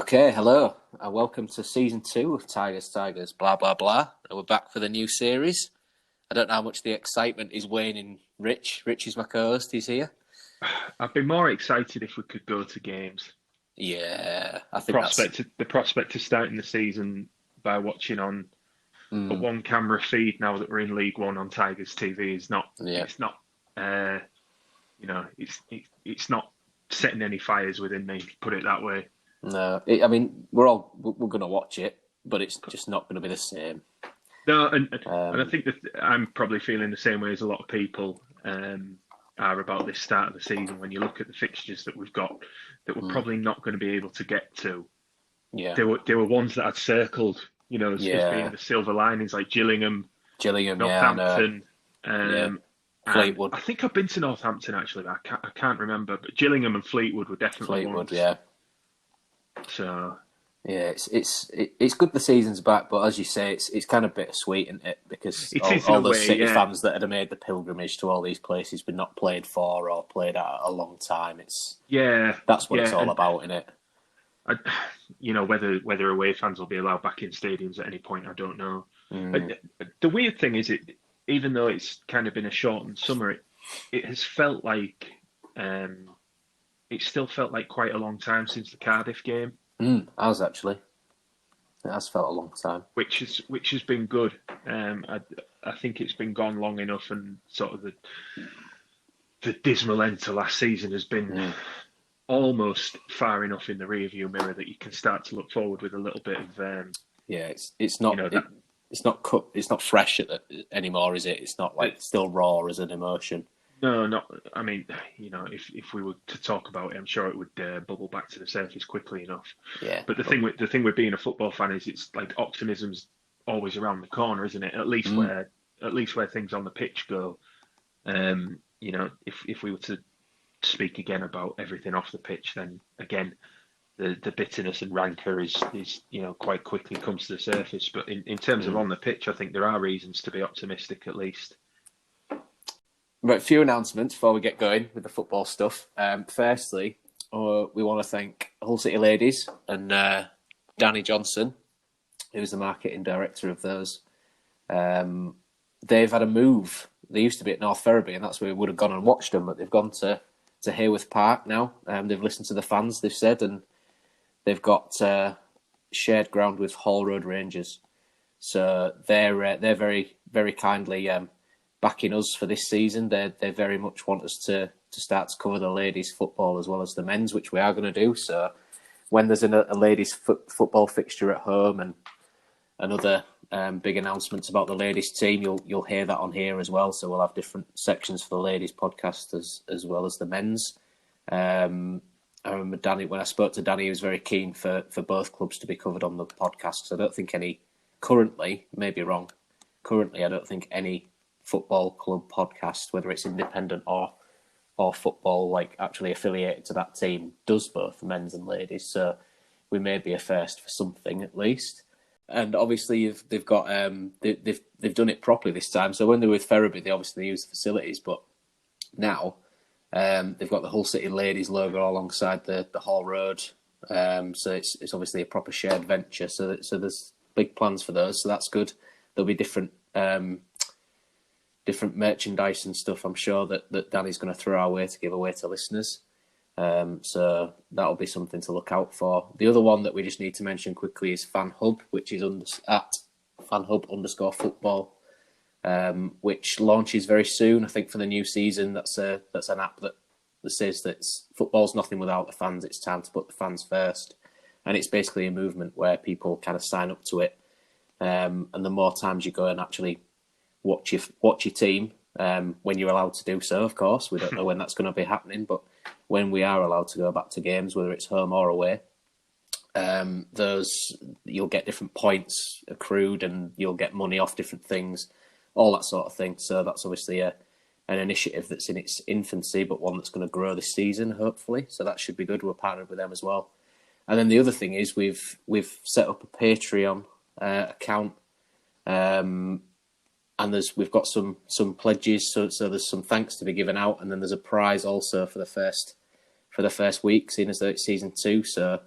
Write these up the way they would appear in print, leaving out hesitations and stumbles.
Okay, hello, and welcome to season 2 of Tigers, blah, blah, blah. And we're back for the new series. I don't know how much the excitement is waning. Rich is my co-host, he's here. I'd be more excited if we could go to games. Yeah, I The think prospect of starting the season by watching on a one camera feed now that we're in League One on Tigers TV is not. Yeah. It's not. It's not setting any fires within me. Put it that way. No, we're going to watch it, but it's just not going to be the same. No, and I think that I'm probably feeling the same way as a lot of people are about this start of the season. When you look at the fixtures that we've got, that we're probably not going to be able to get to. Yeah, there were ones that I'd circled, as being the silver linings, like Gillingham, Northampton, Fleetwood. I think I've been to Northampton actually, but I can't remember. But Gillingham and Fleetwood were definitely ones. Yeah. So yeah, it's good the season's back, but as you say, it's kind of bittersweet, isn't it? Because all those City fans that had made the pilgrimage to all these places but not played for or played at a long time. That's what it's all about, isn't it? Whether away fans will be allowed back in stadiums at any point, I don't know. The weird thing is, even though it's kind of been a shortened summer, it has felt like it still felt like quite a long time since the Cardiff game. It has actually. It has felt a long time, which has been good. I think it's been gone long enough, and sort of the dismal end to last season has been almost far enough in the rearview mirror that you can start to look forward with a little bit of. It's not. It's not cut. It's not fresh anymore, is it? It's not like still raw as an emotion. No, not. I mean, if we were to talk about it, I'm sure it would bubble back to the surface quickly enough. Yeah. But the thing with being a football fan is it's like optimism's always around the corner, isn't it? At least where things on the pitch go. If we were to speak again about everything off the pitch, then again, the bitterness and rancor is quite quickly comes to the surface. But in terms of on the pitch, I think there are reasons to be optimistic at least. Right, a few announcements before we get going with the football stuff. Firstly, we want to thank Hull City Ladies and Danny Johnson, who's the marketing director of those. They've had a move. They used to be at North Ferriby, and that's where we would have gone and watched them, but they've gone to Hayworth Park now. They've listened to the fans, they've said, and they've got shared ground with Hall Road Rangers. So they're very, very kindly backing us for this season. They very much want us to start to cover the ladies' football as well as the men's, which we are going to do. So when there's a ladies' football fixture at home and other big announcements about the ladies' team, you'll hear that on here as well. So we'll have different sections for the ladies' podcast as well as the men's. I remember Danny, when I spoke to Danny, he was very keen for both clubs to be covered on the podcast. So I don't think currently, I don't think any football club podcast, whether it's independent or football, like actually affiliated to that team, does both men's and ladies. So we may be a first for something at least. And obviously they've got they've done it properly this time. So when they were with Ferriby, they obviously used the facilities, but now they've got the Hull City Ladies logo alongside the Hall Road. So it's obviously a proper shared venture. So there's big plans for those. So that's good. There'll be different merchandise and stuff, I'm sure, that Danny's going to throw our way to give away to listeners. So that'll be something to look out for. The other one that we just need to mention quickly is FanHub, which is at FanHub_football, which launches very soon. I think for the new season, that's an app that says that football's nothing without the fans. It's time to put the fans first. And it's basically a movement where people kind of sign up to it. And the more times you go and actually watch your team, when you're allowed to do so, of course. We don't know when that's going to be happening, but when we are allowed to go back to games, whether it's home or away, you'll get different points accrued and you'll get money off different things, all that sort of thing. So that's obviously an initiative that's in its infancy, but one that's going to grow this season, hopefully. So that should be good. We're partnered with them as well. And then the other thing is we've set up a Patreon account, and we've got some pledges. So there's some thanks to be given out, and then there's a prize also for the first week, seeing as though it's season 2. So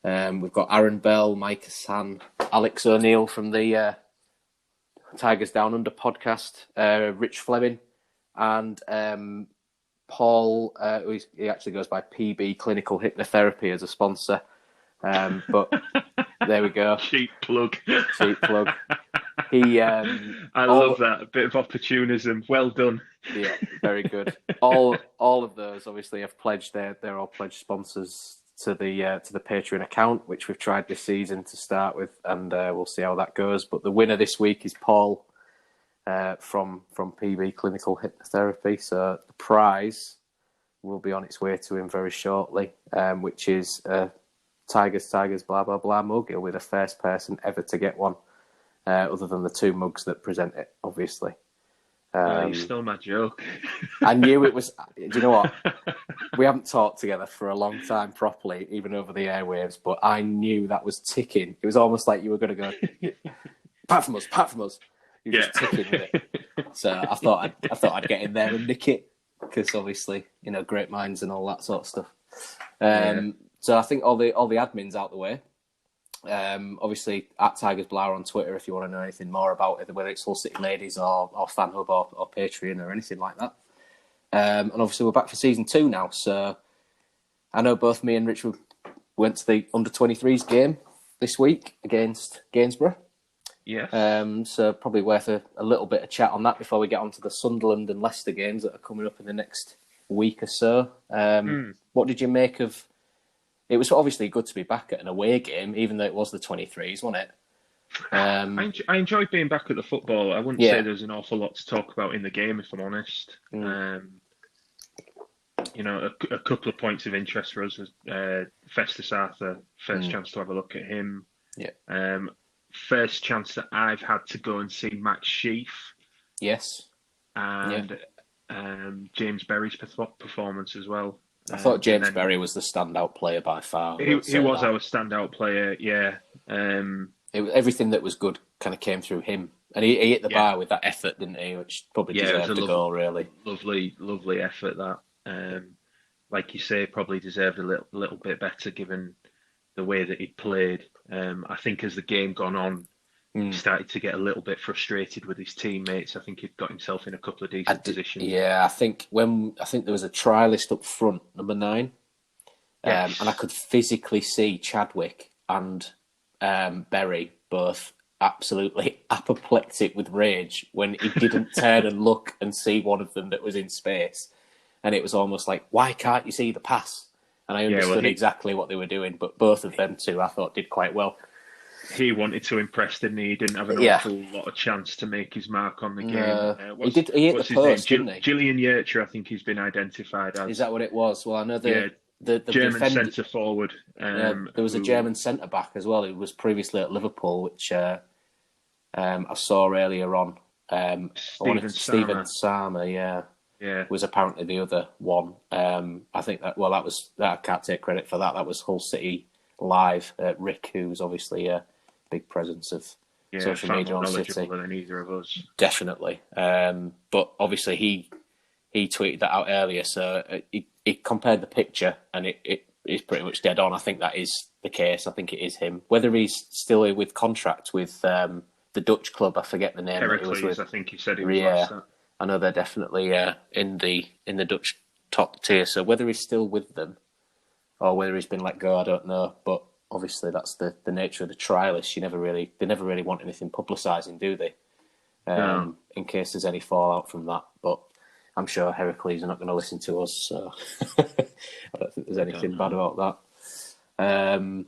We've got Aaron Bell, Mike Hassan, Alex O'Neill from the Tigers Down Under podcast, Rich Fleming, and Paul, he actually goes by PB Clinical Hypnotherapy as a sponsor. But there we go. Cheap plug. Cheap plug. I love that. A bit of opportunism. Well done. Yeah, very good. All of those obviously have pledged. They're all pledged sponsors to the Patreon account, which we've tried this season to start with, and we'll see how that goes. But the winner this week is Paul from PB Clinical Hypnotherapy. So the prize will be on its way to him very shortly, which is Tigers blah blah blah mug. He'll be the first person ever to get one, other than the two mugs that present it, obviously. You stole my joke. I knew it was. Do you know what? We haven't talked together for a long time properly, even over the airwaves. But I knew that was ticking. It was almost like you were going to go, "Pat from us." You were just ticking with it. So I thought I'd get in there and nick it, because obviously, great minds and all that sort of stuff. So I think all the admin's out the way. Obviously, at Tigers Blower on Twitter, if you want to know anything more about it, whether it's Hull City Ladies or Fan Hub or Patreon or anything like that. And obviously, we're back for season 2 now. So I know both me and Rich went to the under-23s game this week against Gainsborough. Yeah. So probably worth a little bit of chat on that before we get on to the Sunderland and Leicester games that are coming up in the next week or so. What did you make of? It was obviously good to be back at an away game, even though it was the 23s, wasn't it? I enjoyed being back at the football. I wouldn't say there's an awful lot to talk about in the game, if I'm honest. A couple of points of interest for us was Festus Arthur, first chance to have a look at him. Yeah. First chance that I've had to go and see Max Sheaf. Yes. And James Berry's performance as well. I thought James Berry was the standout player by far. He was our standout player, yeah. Everything that was good kind of came through him. And he hit the bar with that effort, didn't he? Which probably deserved a goal, really. Lovely effort, that. Like you say, probably deserved a little bit better given the way that he played. I think as the game gone on, he started to get a little bit frustrated with his teammates. I think he'd got himself in a couple of decent positions. Yeah, I think there was a trialist up front, number 9, and I could physically see Chadwick and Berry both absolutely apoplectic with rage when he didn't turn and look and see one of them that was in space, and it was almost like, why can't you see the pass? And I understood exactly what they were doing, but both of them two I thought did quite well. He wanted to impress, didn't he? He didn't have an awful lot of chance to make his mark on the game. He hit the post, didn't he? Gillian Yercher, I think he's been identified as. Is that what it was? Well, I know the German centre forward. There was a German centre back as well who was previously at Liverpool, which I saw earlier on. Stephen Sama, was apparently the other one. I think that I can't take credit for that. That was Hull City Live. Rick, who's obviously a big presence of social media on City. Than either of us. Definitely. But obviously he tweeted that out earlier, so he compared the picture, and it is pretty much dead on. I think that is the case. I think it is him. Whether he's still with contract with the Dutch club, I forget the name. Heracles, that he was with. I think he said he was last time. I know they're definitely in the Dutch top tier. So whether he's still with them or whether he's been let go, I don't know. But obviously that's the nature of the trialists. They never really want anything publicising, do they? No. In case there's any fallout from that. But I'm sure Heracles are not going to listen to us, so I don't think there's anything bad about that.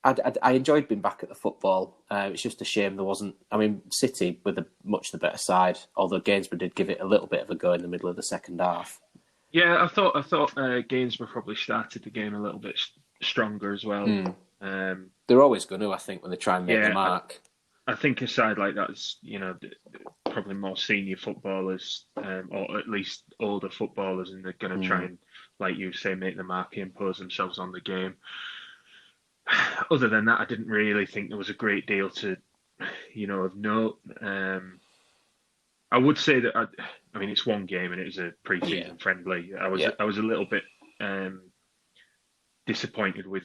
I enjoyed being back at the football. It's just a shame there wasn't. I mean, City were much the better side, although Gainsborough did give it a little bit of a go in the middle of the second half. Yeah, I thought Gainsborough probably started the game a little bit stronger as well. They're always going to, I think, when they try and make the mark. I think a side like that is, probably more senior footballers, or at least older footballers, and they're going to try and, like you say, make the mark, impose themselves on the game. Other than that, I didn't really think there was a great deal to, of note. I would say that I mean it's one game and it was a pre-season friendly. I was a little bit disappointed with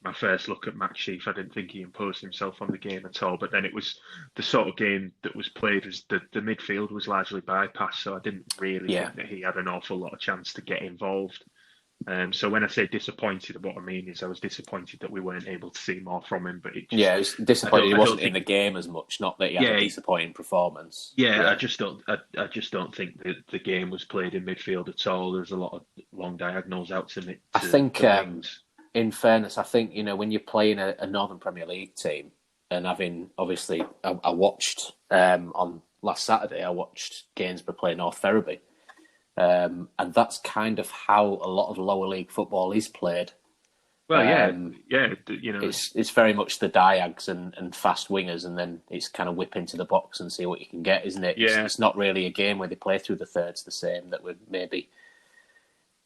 my first look at Max Sheaf, I didn't think he imposed himself on the game at all. But then it was the sort of game that was played was the midfield was largely bypassed, so I didn't really think that he had an awful lot of chance to get involved. So when I say disappointed, what I mean is I was disappointed that we weren't able to see more from him. But I was disappointed he wasn't in the game as much. Not that he had a disappointing performance. I just don't think that the game was played in midfield at all. There's a lot of long diagonals out to it. I think, in fairness, I think when you're playing a Northern Premier League team, and having obviously, I watched on last Saturday. I watched Gainsborough play North Ferriby. And that's kind of how a lot of lower league football is played. Well, it's very much the diags and fast wingers, and then it's kind of whip into the box and see what you can get, isn't it? Yeah. It's not really a game where they play through the thirds the same that we maybe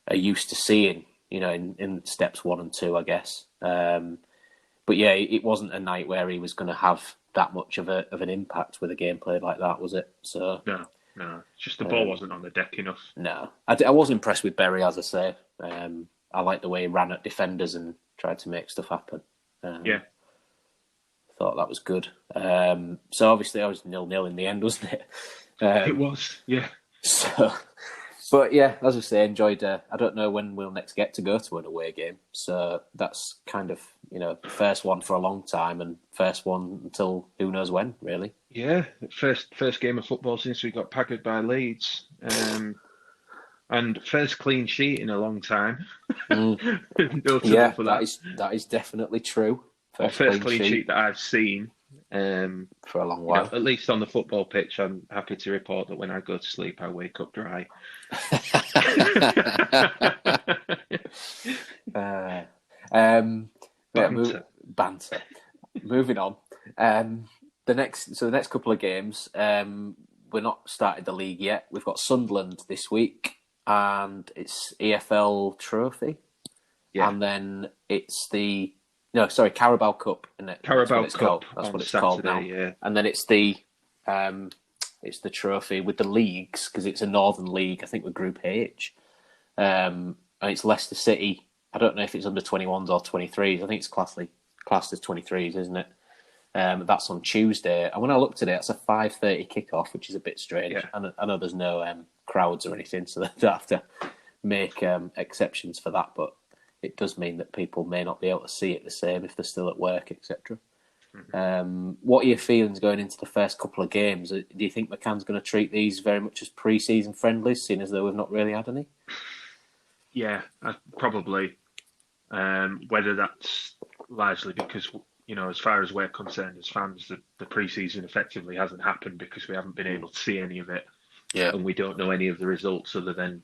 are used to seeing, in steps 1 and 2, I guess. But yeah, it wasn't a night where he was going to have that much of an impact with a game played like that, was it? So No, it's just the ball wasn't on the deck enough. No, I was impressed with Berry, as I say. I liked the way he ran at defenders and tried to make stuff happen. Thought that was good. So obviously I was 0-0 in the end, wasn't it? It was, yeah. So, but yeah, as I say, enjoyed. I don't know when we'll next get to go to an away game. So that's kind of first one for a long time, and first one until who knows when, really. Yeah, first game of football since we got paggered by Leeds, and first clean sheet in a long time. Yeah, for that is definitely true. First clean sheet that I've seen for a long while. At least on the football pitch, I'm happy to report that when I go to sleep, I wake up dry. Banter. Moving on. The next couple of games, we're not started the league yet. We've got Sunderland this week, and it's EFL Trophy, and then it's Carabao Cup, isn't it? Carabao Cup. That's what it's called now. Yeah. And then it's the trophy with the leagues, because it's a Northern League. I think with Group H, and it's Leicester City. I don't know if it's under 21s or 23s. I think it's classed as 23s, isn't it? That's on Tuesday. And when I looked at it, it's a 5:30 kickoff, which is a bit strange. Yeah. I know there's no crowds or anything, so they don't have to make exceptions for that. But it does mean that people may not be able to see it the same if they're still at work, etc. Mm-hmm. What are your feelings going into the first couple of games? Do you think McCann's going to treat these very much as pre-season friendlies, seeing as though we've not really had any? Yeah, probably. Whether that's largely because, as far as we're concerned as fans, the pre-season effectively hasn't happened because we haven't been able to see any of it. Yeah. And we don't know any of the results other than,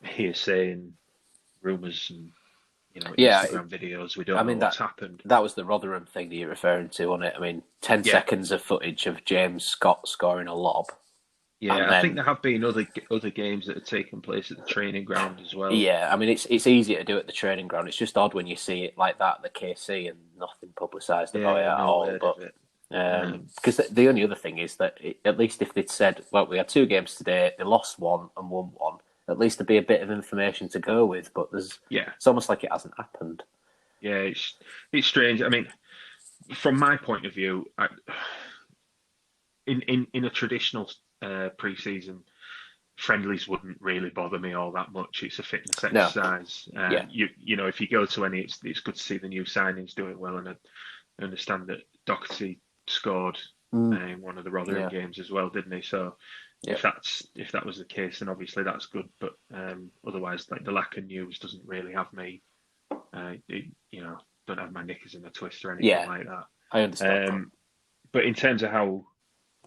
hearsay and rumours and, Instagram videos. We don't know what's happened. That was the Rotherham thing that you're referring to, wasn't it? I mean, 10 seconds of footage of James Scott scoring a lob. Yeah, I think there have been other games that have taken place at the training ground as well. Yeah, I mean, it's easier to do at the training ground. It's just odd when you see it like that at the KC and nothing publicised about it at all. But because the only other thing is that at least if they'd said, well, we had 2 games today, they lost 1 and won 1, at least there'd be a bit of information to go with. But it's almost like it hasn't happened. Yeah, it's strange. I mean, from my point of view, in a traditional pre-season, friendlies wouldn't really bother me all that much. It's a fitness exercise. If you go to any, it's good to see the new signings doing well, and I understand that Doherty scored in one of the Rotherham games as well, didn't he? So if that was the case, then obviously that's good. But otherwise, like the lack of news doesn't really have me. Don't have my knickers in a twist or anything like that. I understand. But in terms of how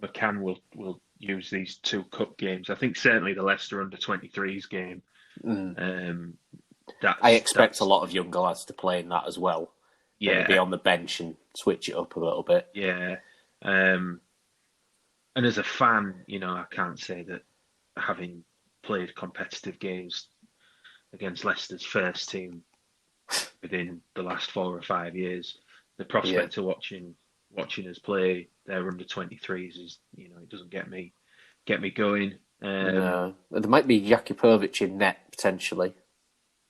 McCann will use these 2 cup games, I think certainly the Leicester under-23s game. I expect a lot of younger lads to play in that as well. Yeah, be on the bench and switch it up a little bit. Yeah, and as a fan, I can't say that having played competitive games against Leicester's first team within the last 4 or 5 years, the prospect of watching us play their under-23s is, it doesn't get me going. No. There might be Jakupovic in net potentially.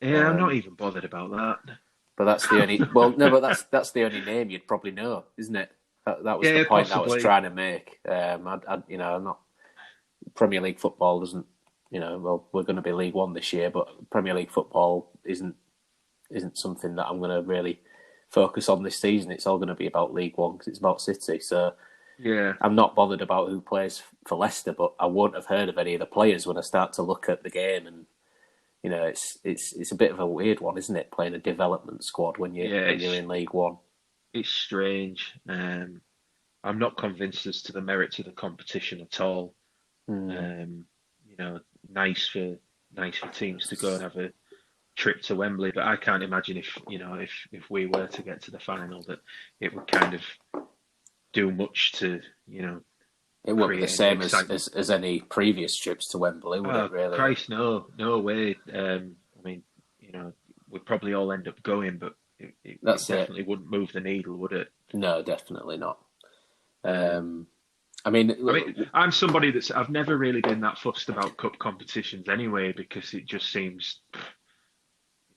Yeah, I'm not even bothered about that. But that's the only. Well, no, but that's the only name you'd probably know, isn't it? That was the Yeah, point I was possibly. trying to make. I'm not Premier League football doesn't. Well, we're going to be League One this year, but Premier League football isn't something that I'm going to really focus on this season. It's all going to be about League One because it's about City. So Yeah. I'm not bothered about who plays for Leicester, but I won't have heard of any of the players when I start to look at the game. And it's a bit of a weird one, isn't it? Playing a development squad when Yeah, you're in League One. it's strange. I'm not convinced as to the merits of the competition at all. Um, nice for teams to go and have a trip to Wembley, but I can't imagine if we were to get to the final that it would kind of do much to It won't be the create any same excitement. as any previous trips to Wembley, would Oh it? Really? Christ, no way. I mean, we'd probably all end up going, but it That's it. definitely wouldn't move the needle, would it? No, definitely not. Um, I mean, I'm somebody I've never really been that fussed about cup competitions anyway, because it just seems,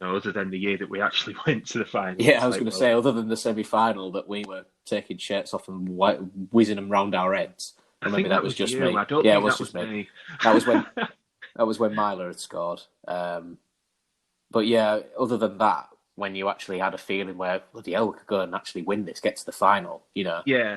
other than the year that we actually went to the final. yeah, I was going to say, other than the semi-final that we were taking shirts off and whizzing them round our heads, or maybe that was just you. me. I don't Yeah, think it was that just was me. That was when Myler had scored. But yeah, other than that, when you actually had a feeling where bloody hell we could go and actually win this, get to the final, Yeah,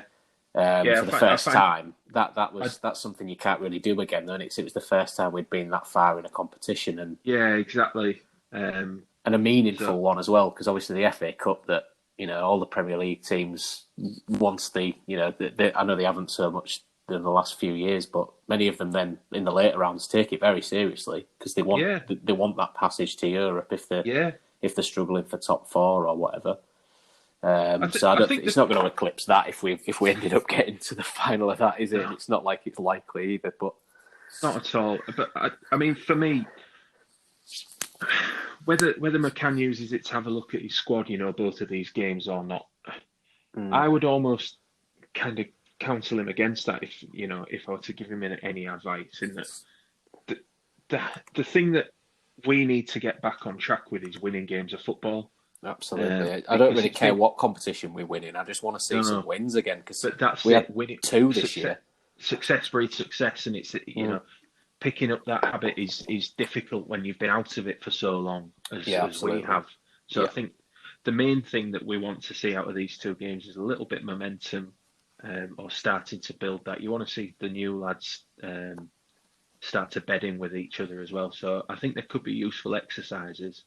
for the first time, that's something you can't really do again. Though, it was the first time we'd been that far in a competition, and yeah, exactly. a meaningful one as well, because obviously the FA Cup that all the Premier League teams once I know they haven't so much in the last few years, but many of them then in the later rounds take it very seriously because they want that passage to Europe if they're struggling for top four or whatever. So I don't think it's not going to eclipse that if we ended up getting to the final of that, is it? And it's not like it's likely either, but not at all. But I mean, for me, whether McCann uses it to have a look at his squad, both of these games or not, I would almost kind of counsel him against that if I were to give him any advice. In that, the thing that we need to get back on track with is winning games of football. Absolutely. I don't really care what competition we win in. I just want to see some wins again, because we had winning 2 this year. Success breeds success, and it's picking up that habit is difficult when you've been out of it for so long as we have. So I think the main thing that we want to see out of these 2 games is a little bit momentum, or starting to build that. You want to see the new lads start to bed in with each other as well. So I think there could be useful exercises.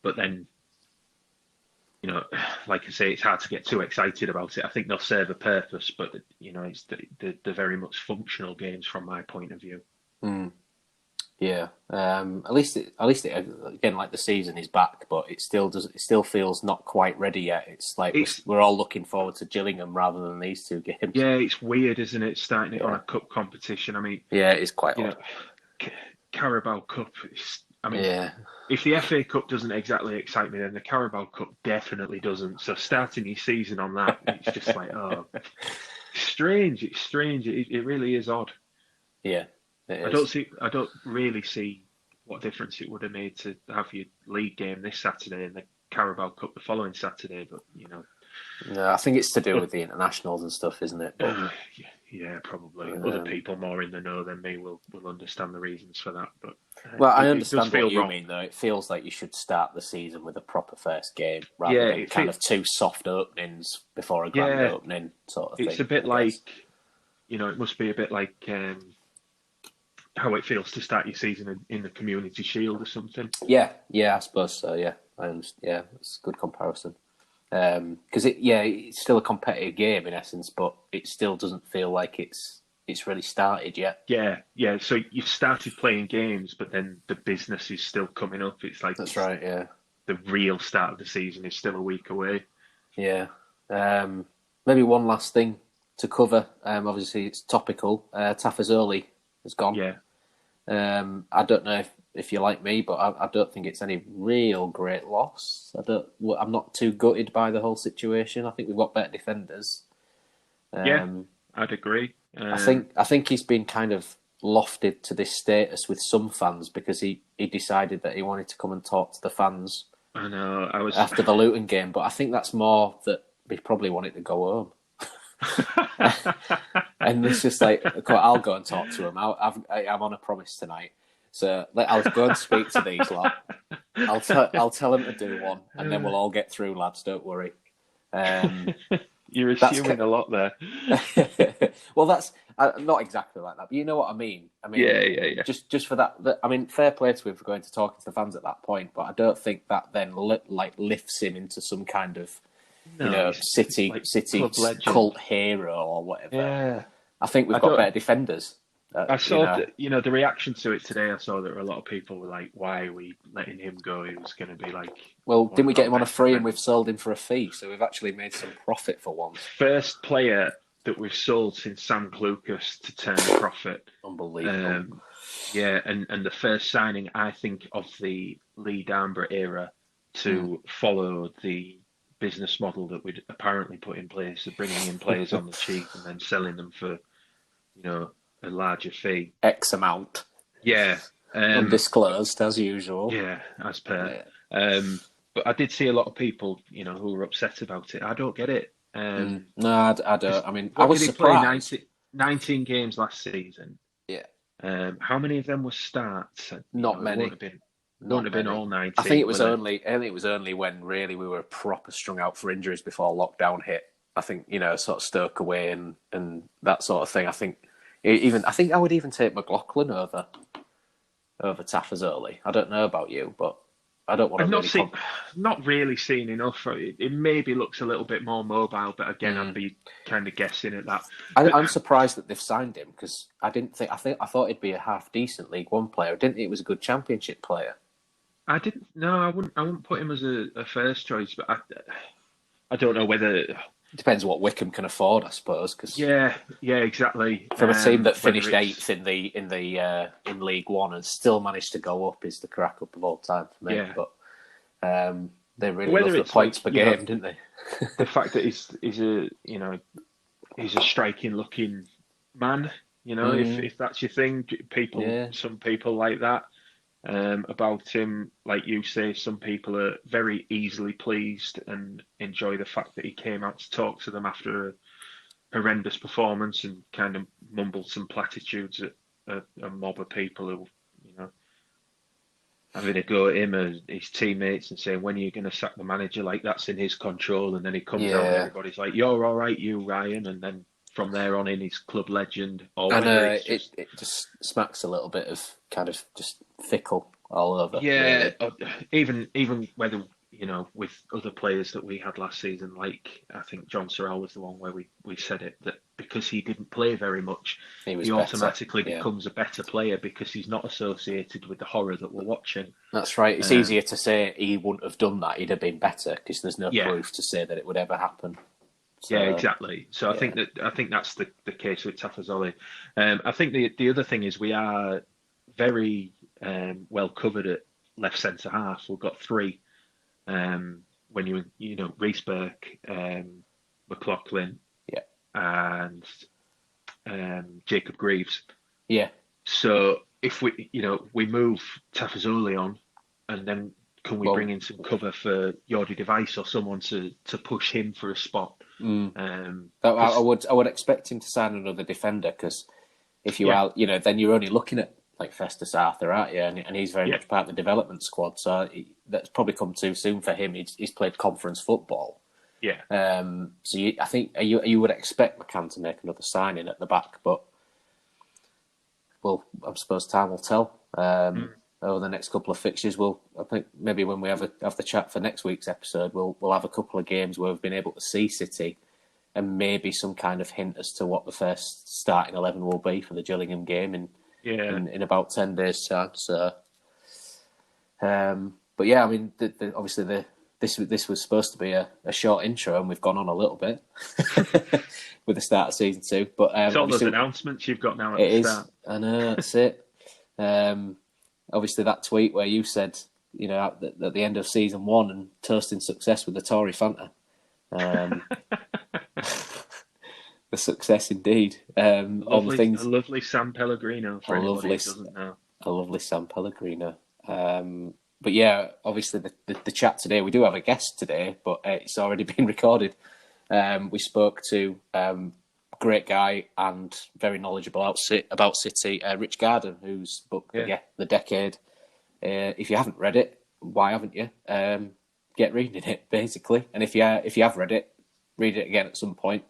But then, like I say, it's hard to get too excited about it. I think they'll serve a purpose, but it's they're very much functional games from my point of view. Yeah. At least again, like the season is back, but it still feels not quite ready yet. It's like we're all looking forward to Gillingham rather than these 2 games. Yeah, it's weird, isn't it? Starting it on a cup competition. I mean, yeah, it's quite odd. Carabao Cup. If the FA Cup doesn't exactly excite me, then the Carabao Cup definitely doesn't. So starting your season on that, it's just like, strange. It's strange. It really is odd. Yeah, it is. I don't really see what difference it would have made to have your league game this Saturday and the Carabao Cup the following Saturday. But no, I think it's to do with the internationals and stuff, isn't it? Yeah, probably. Other people more in the know than me will understand the reasons for that. But I understand what you mean, though. It feels like you should start the season with a proper first game rather than kind of 2 soft openings before a grand opening sort of thing. It's a bit like, it must be a bit like how it feels to start your season in the Community Shield or something. Yeah, I suppose so. Yeah, I understand. Yeah, it's a good comparison. Because it's still a competitive game in essence, but it still doesn't feel like it's really started yet. Yeah. So you've started playing games, but then the business is still coming up. It's like that's right. Yeah, the real start of the season is still a week away. Yeah. Maybe one last thing to cover. Obviously, it's topical. Tafazoli has gone. Yeah. I don't know if you're like me, but I don't think it's any real great loss. I'm not too gutted by the whole situation. I think we've got better defenders. Yeah, I'd agree. I think he's been kind of lofted to this status with some fans because he decided that he wanted to come and talk to the fans. I know. After the Luton game, but I think that's more that he probably wanted to go home. And it's just like, okay, I'll go and talk to him. I'm on a promise tonight, so I'll go and speak to these lot. I'll tell them to do one, and then we'll all get through, lads. Don't worry. You're assuming a lot there. Well, that's not exactly like that, but you know what I mean. I mean, yeah. Just for that, I mean, fair play to him for going to talking to the fans at that point, but I don't think that then lifts him into some kind of city cult hero or whatever. Yeah, I think we've got better defenders. I saw the reaction to it today. I saw that a lot of people were like, "Why are we letting him go? He was going to be like." Well, didn't we get him on a free and we've sold him for a fee? So we've actually made some profit for once. First player that we've sold since Sam Clucas to turn a profit. Unbelievable. Yeah, and the first signing, I think, of the Lee Darnborough era to follow the business model that we'd apparently put in place of bringing in players on the cheap and then selling them for, a larger fee. X amount. Yeah. Undisclosed, as usual. Yeah, as per. Yeah. But I did see a lot of people, who were upset about it. I don't get it. No, I don't. I mean, I was surprised. Play 19 games last season. Yeah. How many of them were starts? Not many. Wouldn't have been all 19. I think it was only when really we were proper strung out for injuries before lockdown hit. I think sort of Stoke away and that sort of thing. I think I would even take McLaughlin over Tafazoli. I don't know about you, but I don't want to. Not really seen enough. It maybe looks a little bit more mobile, but again, I'd be kind of guessing at that. I'm surprised that they've signed him because I thought he'd be a half decent League One player. I didn't think he was a good Championship player. I didn't. No, I wouldn't put him as a first choice, but I don't know whether. It depends what Wickham can afford, I suppose. Cause yeah, exactly. From a team that finished 8th in League One and still managed to go up is the crack up of all time for me. Yeah. But they really loved the points per game, didn't they? The fact that he's a striking looking man. If that's your thing, some people like that. About him, like you say, some people are very easily pleased and enjoy the fact that he came out to talk to them after a horrendous performance and kind of mumbled some platitudes at a mob of people who, having a go at him and his teammates and saying, when are you going to sack the manager? Like, that's in his control. And then he comes out and everybody's like, you're all right, you, Ryan. And then from there on in, he's club legend. It just smacks a little bit of kind of just fickle all over. Yeah, really. Even whether, with other players that we had last season, like I think John Sorrell was the one where we said it, that because he didn't play very much, he automatically becomes a better player because he's not associated with the horror that we're watching. That's right. It's easier to say he wouldn't have done that, he'd have been better, because there's no proof to say that it would ever happen. So, yeah, exactly. So I think that's the case with Tafazoli. I think the other thing is we are very well covered at left centre half. We've got 3. When Reece Burke, McLaughlin, and Jacob Greaves. Yeah. So if we move Tafazoli on, and then can we bring in some cover for Jordi Device or someone to push him for a spot? I would expect him to sign another defender, because if you are, then you're only looking at like Festus Arthur, aren't you? And he's very much part of the development squad, so that's probably come too soon for him. He's played conference football. Yeah. So I think you would expect McCann to make another signing at the back, but I suppose time will tell. Over the next couple of fixtures, I think maybe when we have the chat for next week's episode, we'll have a couple of games where we've been able to see City, and maybe some kind of hint as to what the first starting 11 will be for the Gillingham game in about 10 days' time. So, but yeah, I mean, obviously this was supposed to be a short intro, and we've gone on a little bit with the start of season 2. But it's all those announcements you've got now at the start. I know, that's it. Obviously, that tweet where you said, at the end of season 1 and toasting success with the Tory Fanta. A success indeed. All the things. A lovely San Pellegrino for anybody who doesn't know. A lovely San Pellegrino. But yeah, obviously the chat today, we do have a guest today, but it's already been recorded. We spoke to great guy and very knowledgeable about City, Rich Gardham, whose book, The Decade. If you haven't read it, why haven't you? Get reading it, basically. And if you have read it, read it again at some point.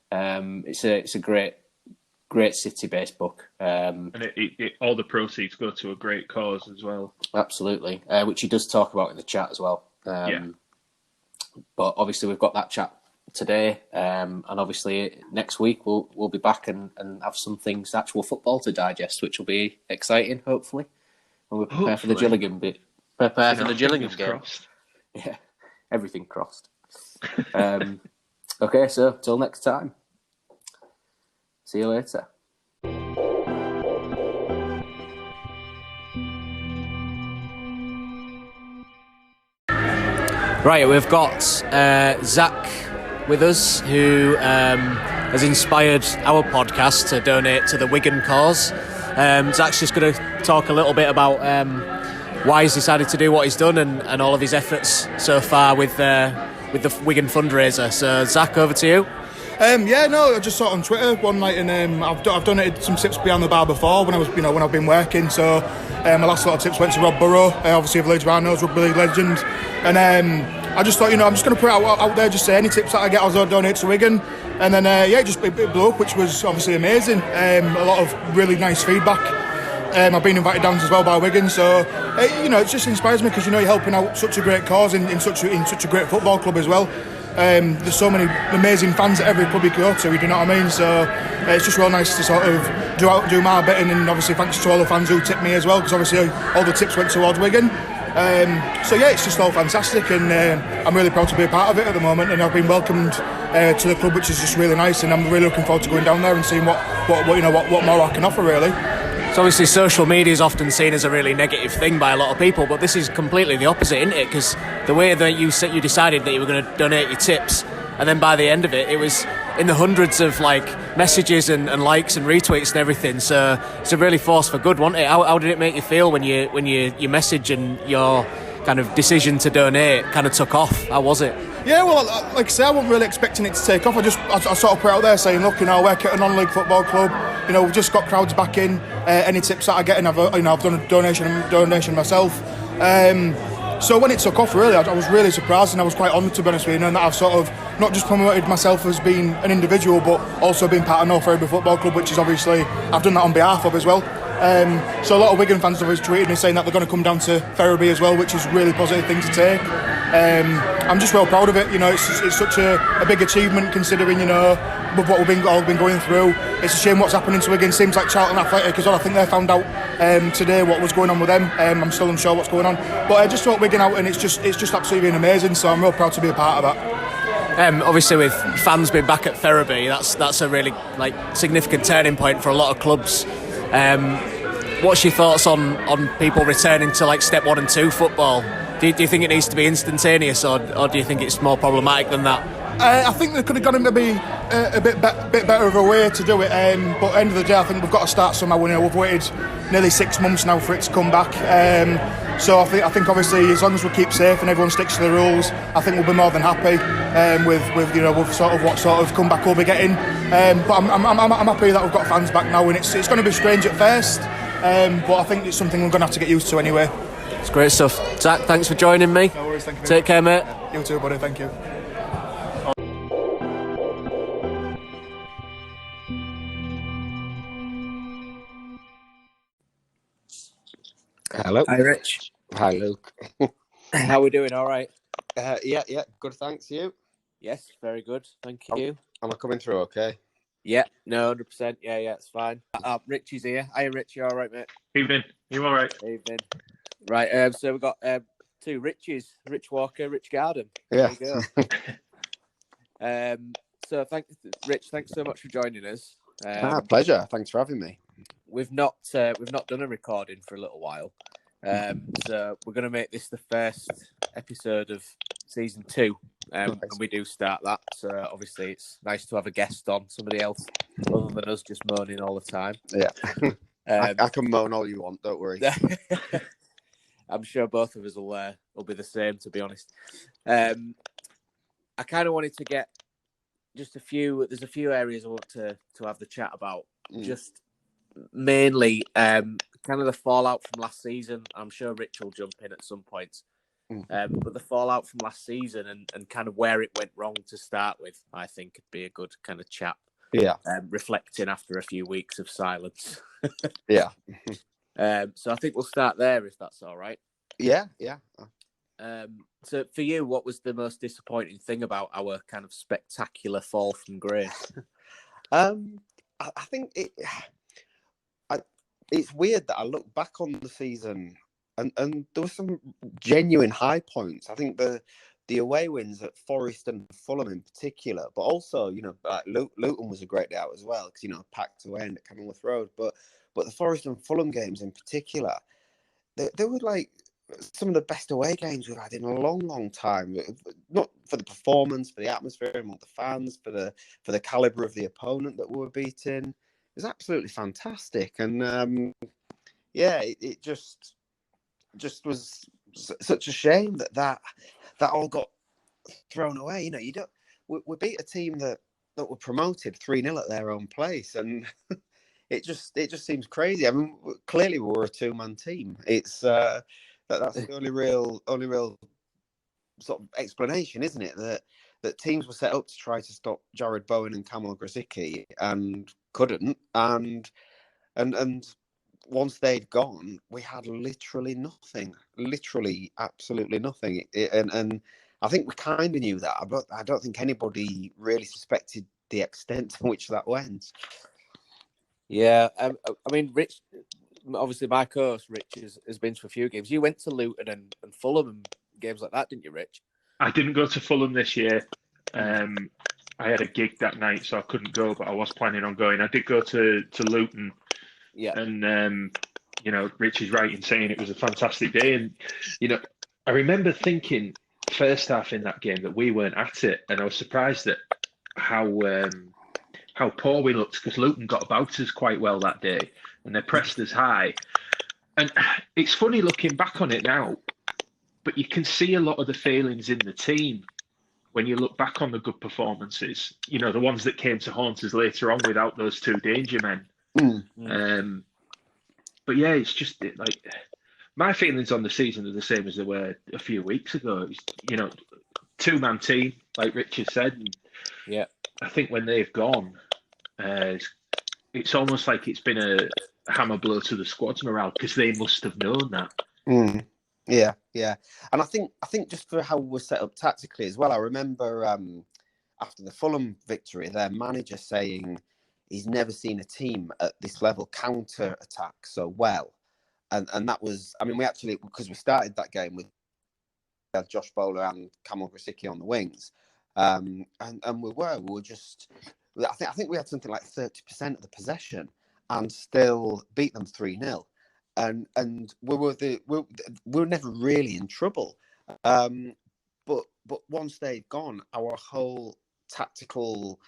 It's a great City-based book. And all the proceeds go to a great cause as well. Absolutely, which he does talk about in the chat as well. But obviously we've got that chat today, and obviously next week we'll be back and have some things, actual football to digest, which will be exciting, hopefully. And we'll prepare for the Gillingham bit. Prepare for the Gillingham game. Crossed. Yeah, everything crossed. Okay, so till next time. See you later. Right, we've got Zach with us, who has inspired our podcast to donate to the Wigan cause. Zach's just going to talk a little bit about why he's decided to do what he's done and all of his efforts so far with the Wigan fundraiser. So, Zach, over to you. I just saw it on Twitter one night, and I've donated some tips behind the bar before when I've been working. So my last lot of tips went to Rob Burrow, obviously a Village Rhinos, rugby league legend, and I just thought, I'm just going to put it out there, just say any tips that I get, I'll donate to Wigan, and then it blew up, which was obviously amazing. A lot of really nice feedback. I've been invited down as well by Wigan, so it just inspires me because you're helping out such a great cause in such a great football club as well. There's so many amazing fans at every club you go to, you know what I mean? So it's just real nice to sort of do my bit, and obviously thanks to all the fans who tipped me as well, because obviously all the tips went towards Wigan. It's just all fantastic, and I'm really proud to be a part of it at the moment, and I've been welcomed to the club, which is just really nice, and I'm really looking forward to going down there and seeing what more I can offer, really. So obviously social media is often seen as a really negative thing by a lot of people, but this is completely the opposite, isn't it? Because the way that you decided that you were going to donate your tips, and then by the end of it, it was in the hundreds of messages and likes and retweets and everything. So it's a really force for good, wasn't it? How did it make you feel when your message and your kind of decision to donate kind of took off? How was it? Yeah, well, like I say, I wasn't really expecting it to take off. I sort of put out there saying, look, I work at a non-league football club. We've just got crowds back in. Any tips that I get, and I've done a donation myself. So when it took off, really, I was really surprised, and I was quite honoured, to be honest with you, that I've sort of not just promoted myself as being an individual, but also being part of North Ferriby Football Club, which is obviously I've done that on behalf of as well. So a lot of Wigan fans have tweeted me saying that they're going to come down to Ferriby as well, which is a really positive thing to take. I'm just well proud of it. It's such a big achievement, considering with what we've all been going through. It's a shame what's happening to Wigan. Seems like Charlton Athletic as well. I think they found out today what was going on with them. I'm still unsure what's going on, but I just thought Wigan out, and it's just absolutely been amazing. So I'm real proud to be a part of that. Obviously, with fans being back at Ferriby, that's a really significant turning point for a lot of clubs. What's your thoughts on people returning to step 1 and 2 football? Do you think it needs to be instantaneous, or do you think it's more problematic than that? I think there could have gone maybe a bit better of a way to do it, but at the end of the day, I think we've got to start somehow. We've waited nearly 6 months now for it to come back. So I think obviously, as long as we keep safe and everyone sticks to the rules, I think we'll be more than happy with sort of what sort of comeback we'll be getting. But I'm happy that we've got fans back now, and it's going to be strange at first, but I think it's something we're going to have to get used to anyway. It's great stuff. Zach, thanks for joining me. No worries, thank you. Take care, mate. You too, buddy. Thank you. Hello. Hi, Rich. Hi, Luke. How are we doing? All right? Yeah, good, thanks. You? Yes, very good. Thank you. Am I coming through okay? Yeah, no, 100%. Yeah, it's fine. Rich is here. Hi, Rich. You all right, mate? Evening. You all right? Evening. Right, so we've got two Riches, Rich Walker, Rich Gardham. Yeah. There you go. So Rich, thanks so much for joining us. Pleasure. Thanks for having me. We've not done a recording for a little while, so we're going to make this the first episode of season 2, Nice. and we do start that. So obviously, it's nice to have a guest on, somebody else other than us just moaning all the time. Yeah. I can moan all you want, don't worry. I'm sure both of us will be the same, to be honest. I kind of wanted to get just there's a few areas I want to have the chat about. Just mainly kind of the fallout from last season. I'm sure Rich will jump in at some point. But the fallout from last season and kind of where it went wrong to start with, I think could be a good kind of chat. Yeah. Reflecting after a few weeks of silence. Yeah. So I think we'll start there, if that's all right. Yeah. So for you, what was the most disappointing thing about our kind of spectacular fall from grace? I think it's weird that I look back on the season and there were some genuine high points. I think the away wins at Forest and Fulham in particular, but also, like Luton was a great day out as well because, packed away at Kenilworth Road. But the Forest and Fulham games in particular, they were like some of the best away games we've had in a long, long time. Not for the performance, for the atmosphere among the fans, for the calibre of the opponent that we were beating. It was absolutely fantastic. And it just was such a shame that all got thrown away. We beat a team that were promoted 3-0 at their own place, and it just seems crazy. I mean, clearly we were a 2-man team. It's that's the only real sort of explanation, isn't it? That teams were set up to try to stop Jared Bowen and Kamil Grosicki and couldn't, and once they'd gone, we had literally nothing, literally absolutely nothing. And I think we kind of knew that. I don't think anybody really suspected the extent to which that went. Yeah, I mean, Rich, obviously my co-host, Rich, has been to a few games. You went to Luton and Fulham and games like that, didn't you, Rich? I didn't go to Fulham this year. I had a gig that night, so I couldn't go, but I was planning on going. I did go to Luton. Yeah. And, Rich is right in saying it was a fantastic day. And, I remember thinking first half in that game that we weren't at it. And I was surprised at how poor we looked because Luton got about us quite well that day and they pressed us high. And it's funny looking back on it now, but you can see a lot of the failings in the team when you look back on the good performances, the ones that came to haunt us later on without those two danger men. But yeah, it's just like my feelings on the season are the same as they were a few weeks ago. It's, 2-man team, like Richard said. And yeah, I think when they've gone, it's almost like it's been a hammer blow to the squad's morale because they must have known that. Yeah, and I think just for how we're set up tactically as well. I remember after the Fulham victory, their manager saying he's never seen a team at this level counter attack so well, and that was, I mean, we actually, because we started that game with Josh Bowler and Kamil Grosicki on the wings, and we were just, I think we had something like 30% of the possession and still beat them 3-0, and we were never really in trouble, but once they'd gone, our whole tactical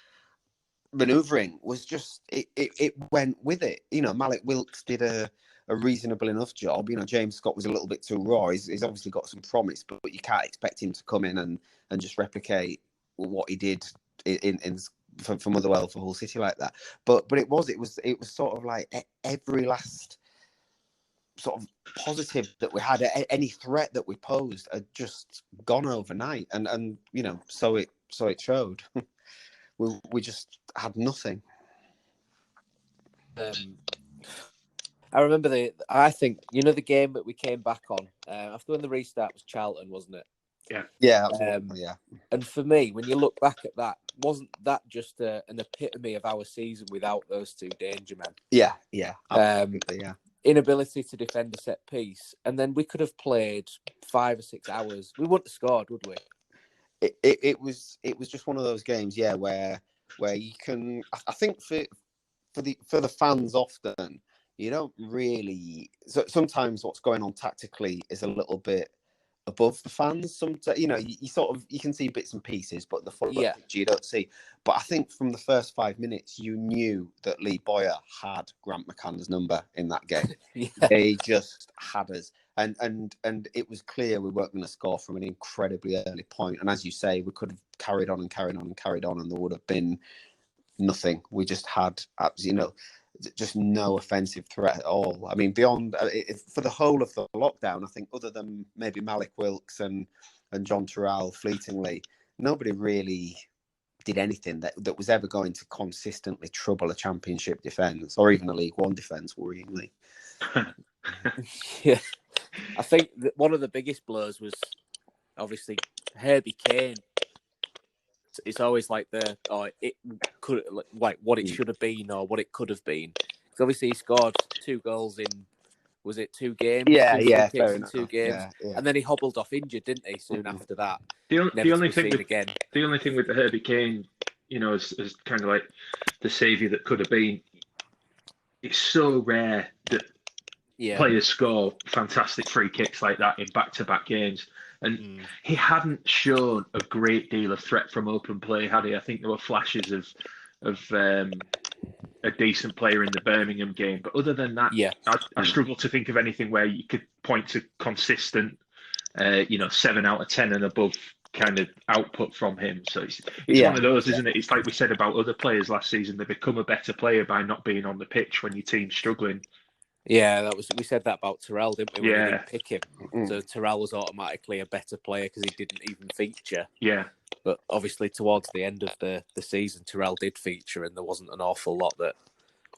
manoeuvring was just it went with it. Malik Wilkes did a reasonable enough job. James Scott was a little bit too raw. He's obviously got some promise, but you can't expect him to come in and just replicate what he did for Motherwell for Hull City like that. But it was sort of like every last sort of positive that we had, any threat that we posed had just gone overnight, and so it showed. We just had nothing. I remember I think the game that we came back on after when the restart was Charlton, wasn't it? Yeah. And for me, when you look back at that, wasn't that just an epitome of our season without those two danger men? Yeah, absolutely, yeah. Inability to defend a set piece, and then we could have played 5 or 6 hours. We wouldn't have scored, would we? It was just one of those games, yeah, where you can. I think for the fans, often you don't really. So sometimes what's going on tactically is a little bit above the fans. Sometimes, you sort of, you can see bits and pieces, but the full picture you don't see. But I think from the first 5 minutes, you knew that Lee Boyer had Grant McCann's number in that game. They just had us. And it was clear we weren't going to score from an incredibly early point. And as you say, we could have carried on, and there would have been nothing. We just had, just no offensive threat at all. I mean, beyond for the whole of the lockdown, I think other than maybe Malik Wilkes and John Terrell fleetingly, nobody really did anything that was ever going to consistently trouble a championship defence or even a League One defence, worryingly. Yeah, I think that one of the biggest blows was obviously Herbie Kane. It's always like it could, like what it should have been or what it could have been. Because obviously he scored 2 goals in, was it 2 games? Yeah, fair in enough. 2 games, and then he hobbled off injured, didn't he? Soon after that, the only thing with the Herbie Kane, is kind of like the saviour that could have been. It's so rare that players score fantastic free kicks like that in back-to-back games. And he hadn't shown a great deal of threat from open play, had he? I think there were flashes of a decent player in the Birmingham game. But other than that, I struggle to think of anything where you could point to consistent, 7 out of 10 and above kind of output from him. So it's one of those, isn't it? It's like we said about other players last season. They become a better player by not being on the pitch when your team's struggling. Yeah, we said that about Terrell, didn't we? When we didn't pick him. So Terrell was automatically a better player because he didn't even feature. Yeah. But obviously towards the end of the season, Terrell did feature, and there wasn't an awful lot that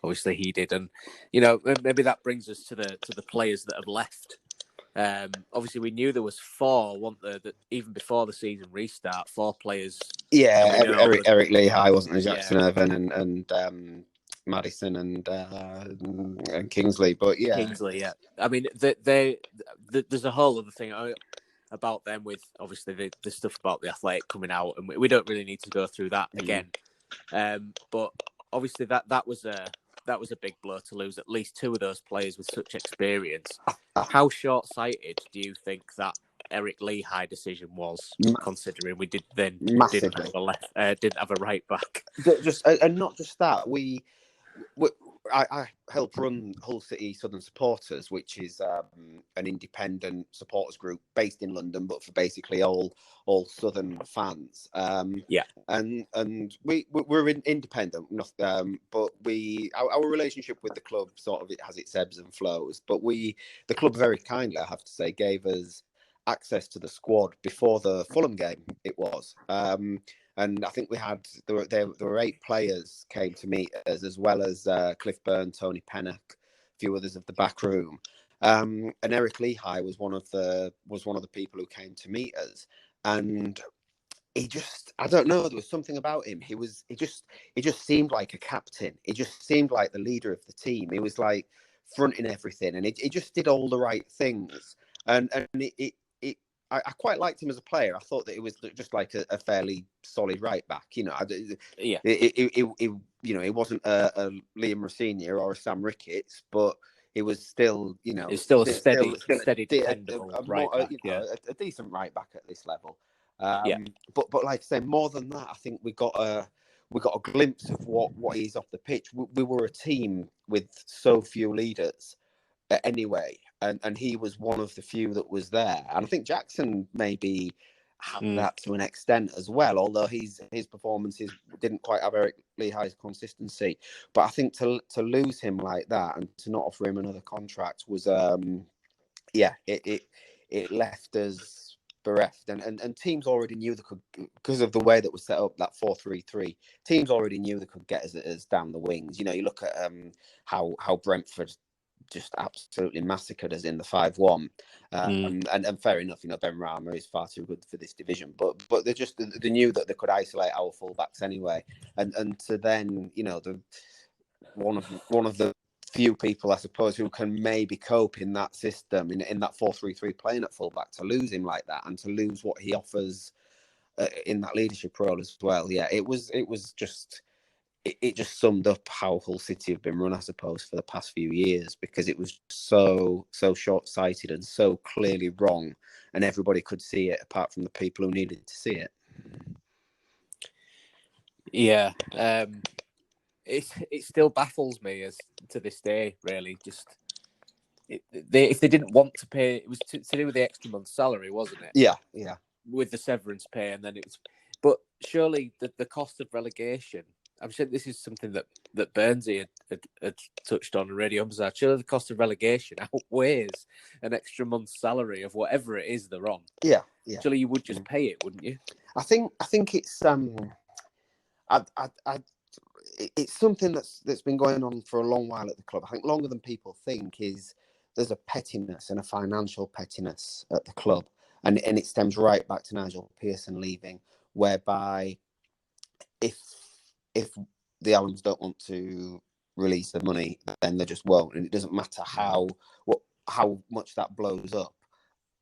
obviously he did. And maybe that brings us to the players that have left. Obviously we knew there was 4, weren't there, that even before the season restart, 4 players. Yeah, Eric Lehigh, wasn't there? Jackson Irvin and Madison and Kingsley, but Kingsley, yeah. I mean, there's a whole other thing about them with obviously the stuff about the Athletic coming out, and we don't really need to go through that again. But obviously that was a big blow to lose at least 2 of those players with such experience. How short-sighted do you think that Eric Lehigh decision was, considering we didn't have a right back? And not just that, I help run Hull City Southern Supporters, which is an independent supporters group based in London, but for basically all Southern fans. And we're independent, but our relationship with the club sort of, it has its ebbs and flows. But the club very kindly, I have to say, gave us access to the squad before the Fulham game. It was. And I think there were 8 players came to meet us, as well as Cliff Byrne, Tony Pennock, a few others of the back room. And Eric Lehigh was one of the people who came to meet us. And he just, I don't know, there was something about him. He just seemed like a captain. He just seemed like the leader of the team. He was like fronting everything, and he just did all the right things. And I quite liked him as a player. I thought that it was just like a fairly solid right back. He wasn't a Liam Rossini or a Sam Ricketts, but it was still, it's still a steady, dependable right back. A decent right back at this level. But like I say, more than that, I think we got a glimpse of what he's off the pitch. We were a team with so few leaders. Anyway, and he was one of the few that was there, and I think Jackson maybe had that to an extent as well, although his performances didn't quite have Eric Lehigh's consistency. But I think to lose him like that and to not offer him another contract was it left us bereft, and teams already knew they could, because of the way that was set up, that 4-3-3. Teams already knew they could get us down the wings. You look at how Brentford just absolutely massacred us in the 5-1, and fair enough, Ben Rama is far too good for this division, but they knew that they could isolate our fullbacks anyway, and to then one of the few people, I suppose, who can maybe cope in that system, in that 4-3-3, playing at fullback, to lose him like that and to lose what he offers in that leadership role as well. Yeah, it was just. it just summed up how Hull City have been run, I suppose, for the past few years, because it was so short-sighted and so clearly wrong, and everybody could see it apart from the people who needed to see it. Yeah, it still baffles me as to this day. Really, just if they didn't want to pay, it was to do with the extra month's salary, wasn't it? Yeah. With the severance pay, and then it was. But surely the cost of relegation. I'm sure this is something that Burnsy had touched on Radio Umbazard. Surely the cost of relegation outweighs an extra month's salary of whatever it is they're on. Yeah. Surely you would just pay it, wouldn't you? I think it's it's something that's been going on for a long while at the club. I think longer than people think. Is there's a pettiness and a financial pettiness at the club, and it stems right back to Nigel Pearson leaving, whereby if the Allams don't want to release the money, then they just won't, and it doesn't matter how much that blows up.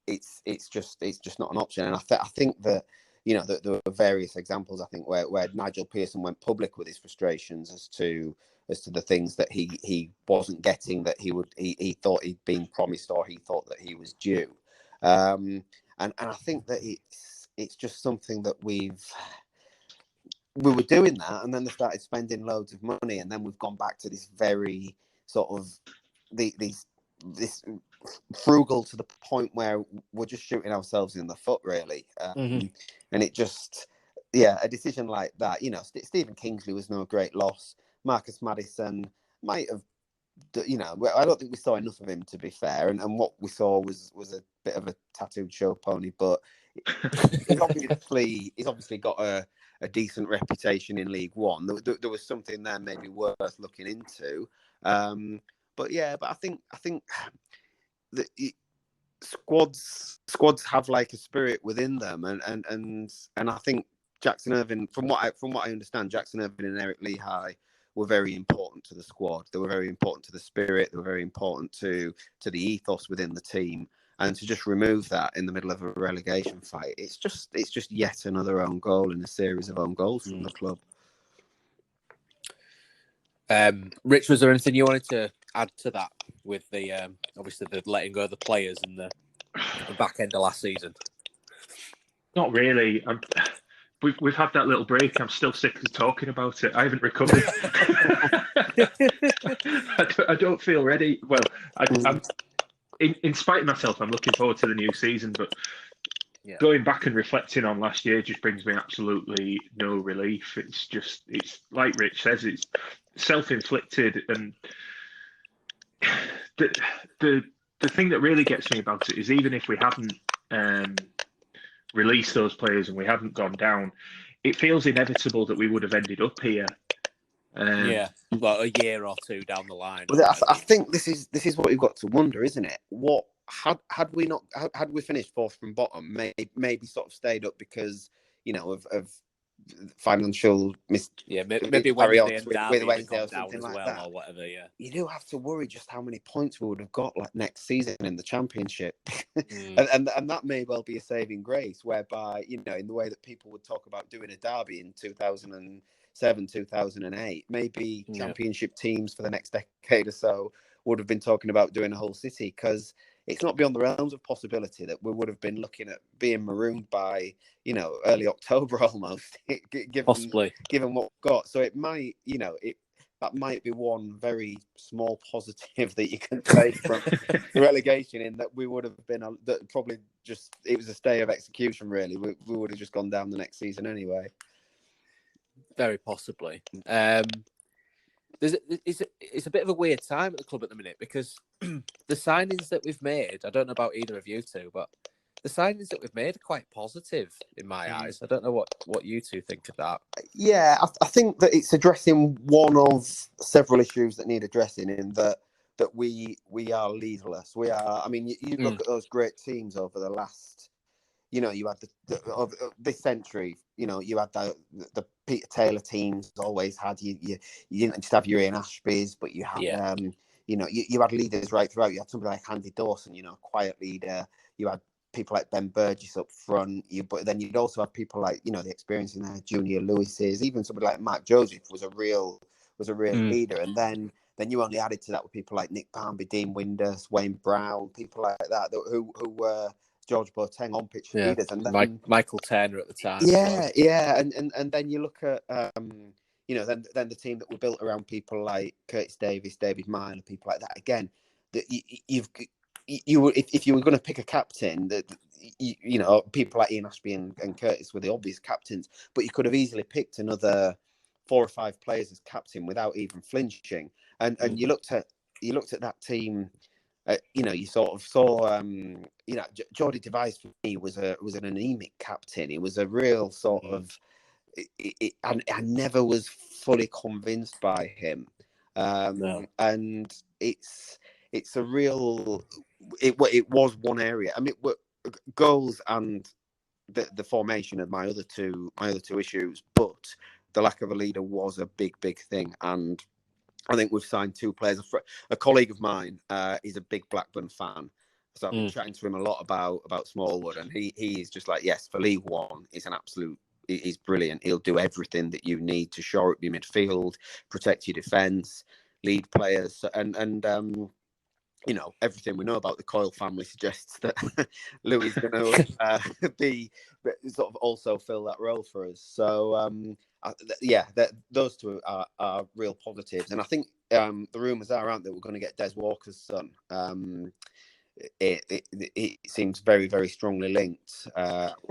It's just not an option, and I think that there were various examples, I think, where Nigel Pearson went public with his frustrations as to the things that he wasn't getting, that he thought he'd been promised, or he thought that he was due, and I think that it's just something that we were doing that, and then they started spending loads of money, and then we've gone back to this very sort of this frugal to the point where we're just shooting ourselves in the foot, really. And it just, a decision like that, Stephen Kingsley was no great loss. Marcus Maddison might have, I don't think we saw enough of him, to be fair, and what we saw was a bit of a tattooed show pony, but he's obviously got a decent reputation in League One. There was something there maybe worth looking into. But I think that squads have like a spirit within them, and I think Jackson Irvine, from what I understand, Jackson Irvine and Eric Lehigh were very important to the squad. They were very important to the spirit. They were very important to the ethos within the team. And to just remove that in the middle of a relegation fight, it's just yet another own goal in a series of own goals from the club. Rich, was there anything you wanted to add to that with the obviously the letting go of the players and the back end of last season? Not really. We've had that little break. I'm still sick of talking about it. I haven't recovered. I don't feel ready. Well, I'm in spite of myself, I'm looking forward to the new season. But going back and reflecting on last year just brings me absolutely no relief. It's like Rich says, it's self-inflicted, and the thing that really gets me about it is, even if we hadn't released those players and we hadn't gone down, it feels inevitable that we would have ended up here. Well, a year or two down the line. Well, I think this is what we've got to wonder, isn't it? What had we finished fourth from bottom, maybe sort of stayed up because of financial maybe Wednesday and Derby or something like that, or whatever. You do have to worry just how many points we would have got like next season in the Championship, and that may well be a saving grace, whereby in the way that people would talk about doing a derby in 2007, 2008, maybe Championship teams for the next decade or so would have been talking about doing a Hull City, because it's not beyond the realms of possibility that we would have been looking at being marooned by, early October almost, given what we've got. So it might, that might be one very small positive that you can take from the relegation, in that we would have been, that probably just, it was a stay of execution, really. We would have just gone down the next season anyway. Very possibly. It's a bit of a weird time at the club at the minute, because the signings that we've made, I don't know about either of you two, but the signings that we've made are quite positive in my eyes. I don't know what you two think of that. Yeah, I think that it's addressing one of several issues that need addressing, in that we are leaderless. We are. I mean, you look at those great teams over the last. You had of this century. You had the Peter Taylor teams always had. You didn't just have your Ian Ashbys, but you had you had leaders right throughout. You had somebody like Andy Dawson, quiet leader. You had people like Ben Burgess up front. But then you'd also have people like, the experience in there, Junior Lewis's, even somebody like Mark Joseph was a real leader. And then you only added to that with people like Nick Barmby, Dean Windus, Wayne Brown, people like that who were George Boateng on pitch leaders. And then Michael Turner at the time. And then you look at then the team that were built around people like Curtis Davis, David Miner, people like that. Again, that if you were going to pick a captain, that people like Ian Ashby and Curtis were the obvious captains, but you could have easily picked another 4 or 5 players as captain without even flinching. And you looked at that team. You sort of saw, Jordi Device for me was an anemic captain. He was a real sort of. I never was fully convinced by him, and it's a real. It was one area. I mean, goals and the formation of my other two issues, but the lack of a leader was a big thing. And I think we've signed 2 players. A colleague of mine is a big Blackburn fan, so I've been chatting to him a lot about Smallwood, and he is just like, yes, for League One, he's an absolute. He's brilliant. He'll do everything that you need to shore up your midfield, protect your defence, lead players, and everything we know about the Coyle family suggests that Louis is going to be sort of also fill that role for us. So those 2 are real positives, and I think the rumours are out that we're going to get Des Walker's son. It seems very, very strongly linked.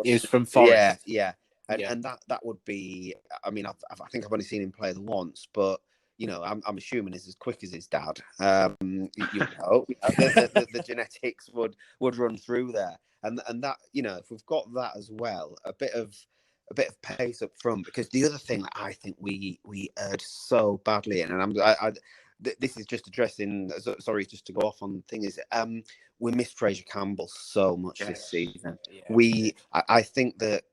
He was from Forest. Yeah. And that would be. I mean, I think I've only seen him play once, but I'm assuming he's as quick as his dad. The genetics would run through there, and that if we've got that as well, a bit of pace up front, because the other thing that I think we erred so badly in, and this is just addressing. Sorry, just to go off on the thing is, we missed Fraser Campbell so much this season. Yeah. I think that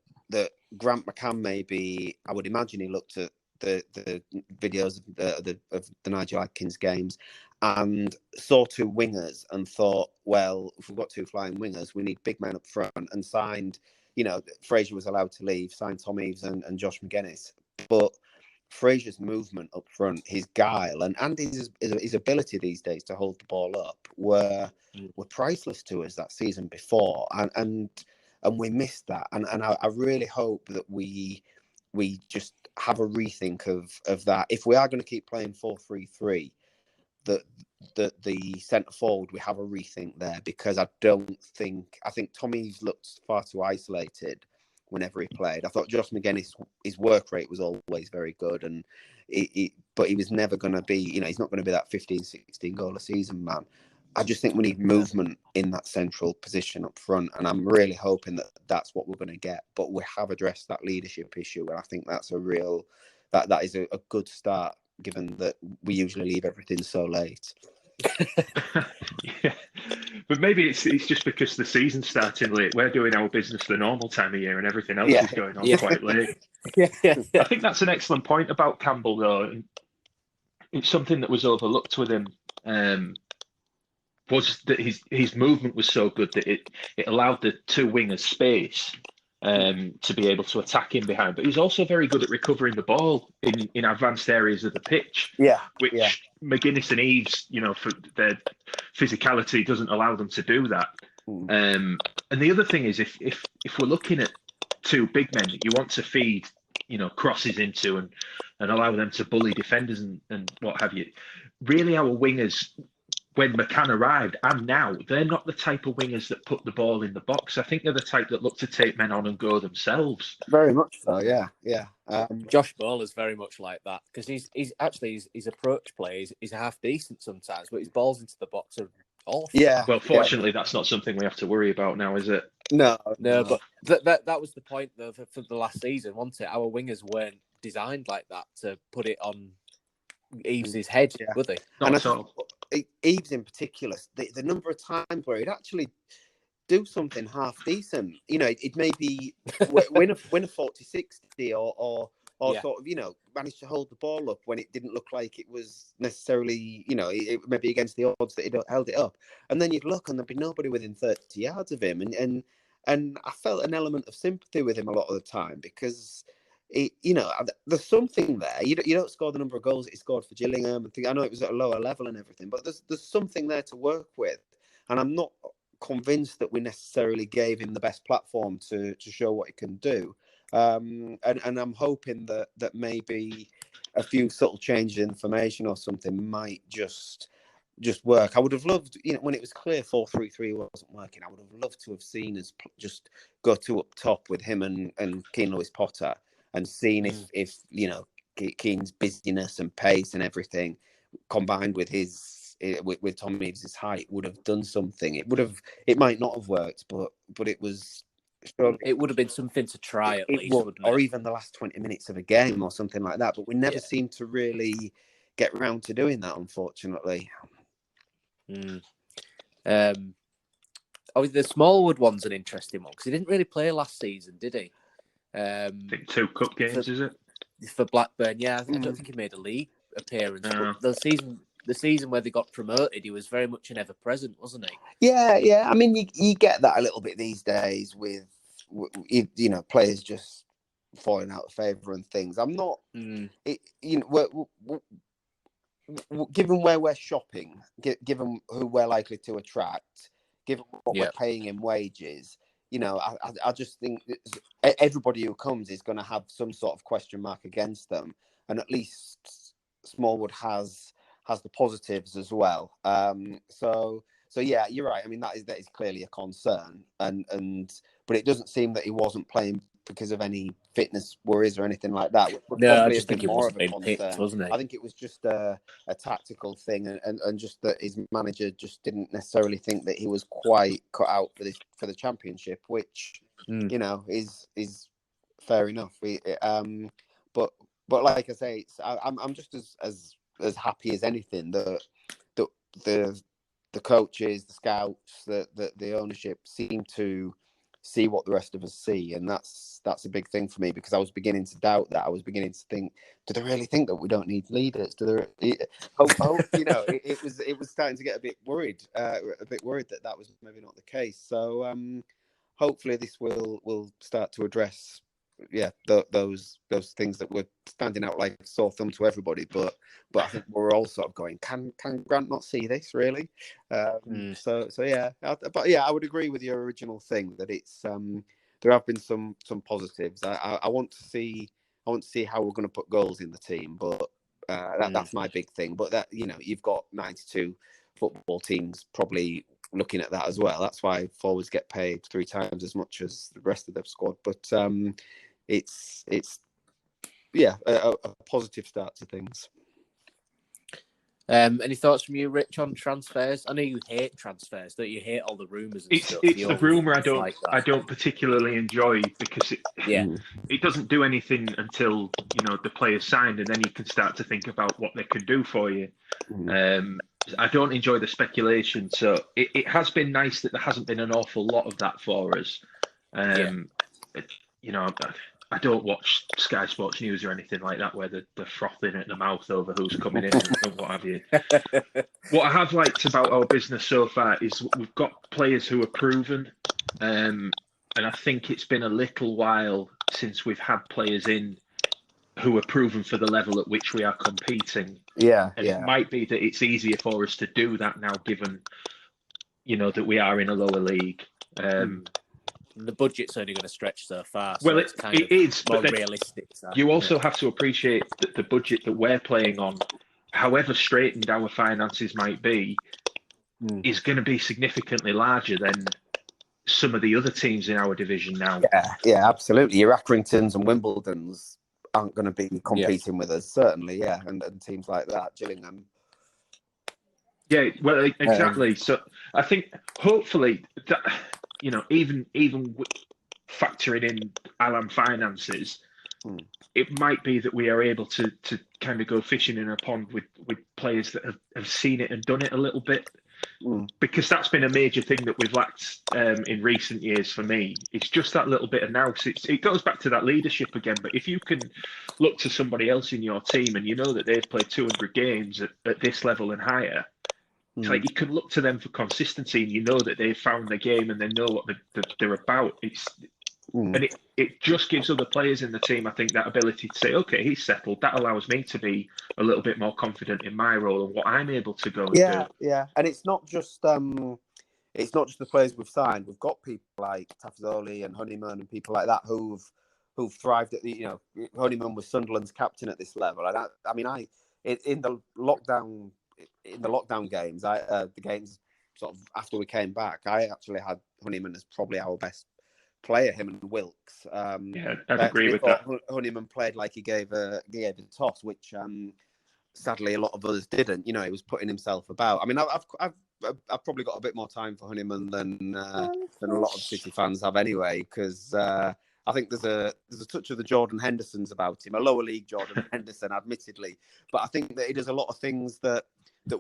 Grant McCann maybe, I would imagine he looked at the videos of the Nigel Adkins games and saw 2 wingers and thought, well, if we've got 2 flying wingers, we need big men up front, and signed, Fraser was allowed to leave, signed Tom Eaves and Josh McGuinness. But Fraser's movement up front, his guile, and his ability these days to hold the ball up were priceless to us that season before, and we missed that. And I really hope that we just have a rethink of that. If we are going to keep playing 4-3-3, that the centre forward, we have a rethink there, because I think Tommy's looked far too isolated whenever he played. I thought Josh McGuinness, his work rate was always very good, and but he was never going to be, he's not going to be that 15-16 goal a season man. I just think we need movement in that central position up front, and I'm really hoping that that's what we're going to get. But we have addressed that leadership issue, and I think that's a real that is a good start, given that we usually leave everything so late. Yeah, but maybe it's just because the season's starting late. We're doing our business the normal time of year, and everything else is going on quite late. I think that's an excellent point about Campbell, though. It's something that was overlooked with him. Was that his movement was so good that it allowed the 2 wingers space to be able to attack in behind. But he's also very good at recovering the ball in advanced areas of the pitch. Which McGuinness and Eaves, for their physicality, doesn't allow them to do that. And the other thing is, if we're looking at 2 big men that you want to feed, crosses into and allow them to bully defenders and what have you, really our wingers, when McCann arrived and now, they're not the type of wingers that put the ball in the box. I think they're the type that look to take men on and go themselves. Very much so, yeah. Josh Ball is very much like that, because he's actually his approach play is half decent sometimes, but his balls into the box are awful. Yeah. Well, fortunately, that's not something we have to worry about now, is it? No. But that was the point though for the last season, wasn't it? Our wingers weren't designed like that to put it on Eaves' head, were they? Not at all. Eaves in particular, the number of times where he'd actually do something half decent, it may be win a 40-60 or sort of, manage to hold the ball up when it didn't look like it was necessarily, it maybe against the odds that he'd held it up. And then you'd look and there'd be nobody within 30 yards of him. And and I felt an element of sympathy with him a lot of the time because. There's something there. You don't score the number of goals that he scored for Gillingham. I know it was at a lower level and everything, but there's something there to work with. And I'm not convinced that we necessarily gave him the best platform to show what he can do. And I'm hoping that maybe a few subtle changes in information or something might just work. I would have loved, when it was clear 4-3-3 wasn't working, I would have loved to have seen us just go two up top with him and Keane Lewis Potter. And seeing if Keane's busyness and pace and everything combined with with Tom Eaves' height would have done something. It might not have worked, but it was. It would have been something to try at least, wouldn't it? Or even the last 20 minutes of a game or something like that. But we never seemed to really get round to doing that, unfortunately. The Smallwood one's an interesting one because he didn't really play last season, did he? I think 2 cup games, is it? For Blackburn, yeah. I don't think he made a league appearance. No. But the season where they got promoted, he was very much an ever-present, wasn't he? Yeah. I mean, you get that a little bit these days with, players just falling out of favour and things. I'm not, given where we're shopping, given who we're likely to attract, given what we're paying in wages, I just think everybody who comes is going to have some sort of question mark against them, and at least Smallwood has the positives as well. So yeah, you're right. I mean, that is clearly a concern, but it doesn't seem that he wasn't playing because of any fitness worries or anything like that. No, I just think it wasn't being picked, wasn't it? I think it was just a tactical thing, and just that his manager just didn't necessarily think that he was quite cut out for the championship, which is fair enough. But like I say, I'm just as happy as anything that the coaches, the scouts, the ownership seem to see what the rest of us see, and that's a big thing for me, because I was beginning to doubt that. I was beginning to think, do they really think that we don't need leaders? It was starting to get a bit worried that was maybe not the case. So hopefully this will start to address those things that were standing out like a sore thumb to everybody, but I think we're all sort of going, can Grant not see this really? So yeah, I would agree with your original thing that it's there have been some positives. I want to see how we're going to put goals in the team, but that's my big thing. But that, you've got 92 football teams probably looking at that as well. That's why forwards get paid 3 times as much as the rest of the squad. But it's a positive start to things. Any thoughts from you, Rich, on transfers? I know you hate transfers, don't you? Hate all the rumours and stuff. It's the rumour I don't particularly enjoy, because it doesn't do anything until the player's signed, and then you can start to think about what they can do for you. I don't enjoy the speculation, so it has been nice that there hasn't been an awful lot of that for us. I don't watch Sky Sports News or anything like that where they're frothing at the mouth over who's coming in and what have you. What I have liked about our business so far is we've got players who are proven, and I think it's been a little while since we've had players in who are proven for the level at which we are competing. It might be that it's easier for us to do that now, given that we are in a lower league. The budget's only going to stretch so far. So it is more realistic. You also have to appreciate that the budget that we're playing on, however straitened our finances might be, is going to be significantly larger than some of the other teams in our division now. Yeah, absolutely. Your Accringtons and Wimbledons aren't going to be competing with us, certainly, and teams like that, Gillingham. Yeah, well, exactly. So I think hopefully that, even factoring in Alan finances, it might be that we are able to kind of go fishing in a pond with players that have seen it and done it a little bit. Because that's been a major thing that we've lacked in recent years for me. It's just that little bit of nous. It goes back to that leadership again. But if you can look to somebody else in your team and you know that they've played 200 games at this level and higher, It's like you can look to them for consistency, and you know that they've found the game and they know what they're about. And it just gives other players in the team, I think, that ability to say, okay, he's settled. That allows me to be a little bit more confident in my role and what I'm able to go and do. Yeah. And it's not just the players we've signed. We've got people like Tafazoli and Honeyman and people like that who've thrived at the, Honeyman was Sunderland's captain at this level. And in the lockdown games, the games sort of after we came back, I actually had Honeyman as probably our best player, him and Wilkes. I'd agree with that. Honeyman played like he gave a toss, which sadly a lot of others didn't. He was putting himself about. I mean, I've probably got a bit more time for Honeyman than a lot of City fans have anyway, because I think there's a touch of the Jordan Hendersons about him, a lower league Jordan Henderson, admittedly, but I think that he does a lot of things that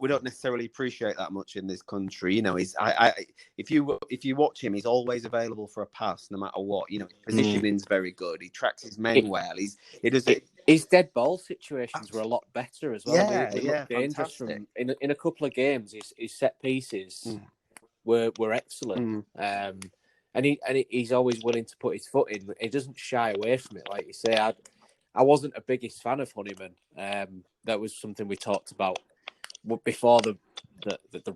we don't necessarily appreciate that much in this country. If you watch him, he's always available for a pass, no matter what. His positioning's very good. He tracks his men well. He does it. His dead ball situations were a lot better as well. They looked dangerous from in a couple of games. His set pieces were excellent. And he's always willing to put his foot in. He doesn't shy away from it, like you say. I wasn't a biggest fan of Honeyman. That was something we talked about before the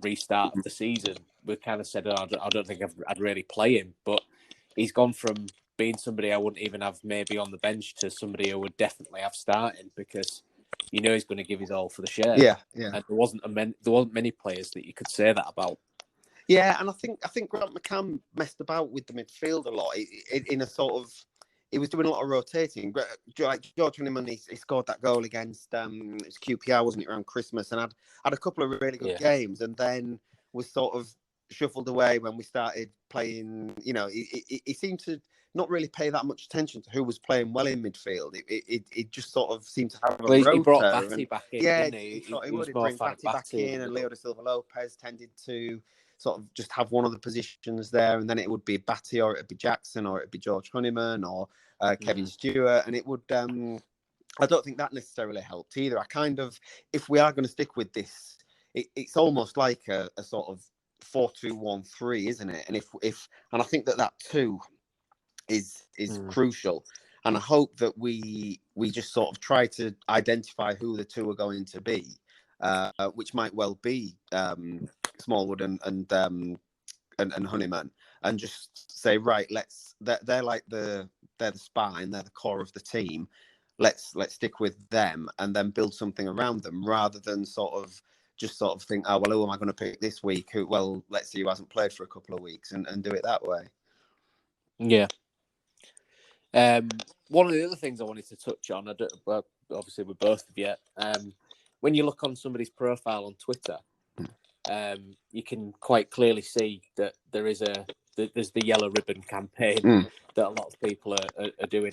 restart of the season. We kind of said, I don't think I'd really play him, but he's gone from being somebody I wouldn't even have maybe on the bench to somebody who would definitely have starting, because he's going to give his all for the share. Yeah. And there wasn't many players that you could say that about. Yeah, and I think Grant McCann messed about with the midfield a lot. In a sort of, he was doing a lot of rotating. Like George Honeyman, he scored that goal against it's QPR, wasn't it, around Christmas, and had a couple of really good games, and then was sort of shuffled away when we started playing. He seemed to not really pay that much attention to who was playing well in midfield. It just sort of seemed to have a rota. He brought Batty back in, didn't he? He would bring Batty back in, and Leo da Silva Lopez tended to sort of just have one of the positions there, and then it would be Batty, or it'd be Jackson, or it'd be George Honeyman, or Kevin Stewart, and it would. I don't think that necessarily helped either. If we are going to stick with this, it's almost like a sort of 4-2-1-3, isn't it? And and I think that too is crucial. And I hope that we just sort of try to identify who the two are going to be, which might well be Smallwood and Honeyman, and just say, right, they're like they're the spine, they're the core of the team. Let's stick with them and then build something around them, rather than sort of think, oh well, who am I going to pick this week? Let's see who hasn't played for a couple of weeks, and do it that way. Yeah. One of the other things I wanted to touch on, obviously with both of you, when you look on somebody's profile on Twitter, you can quite clearly see that there's the yellow ribbon campaign that a lot of people are doing.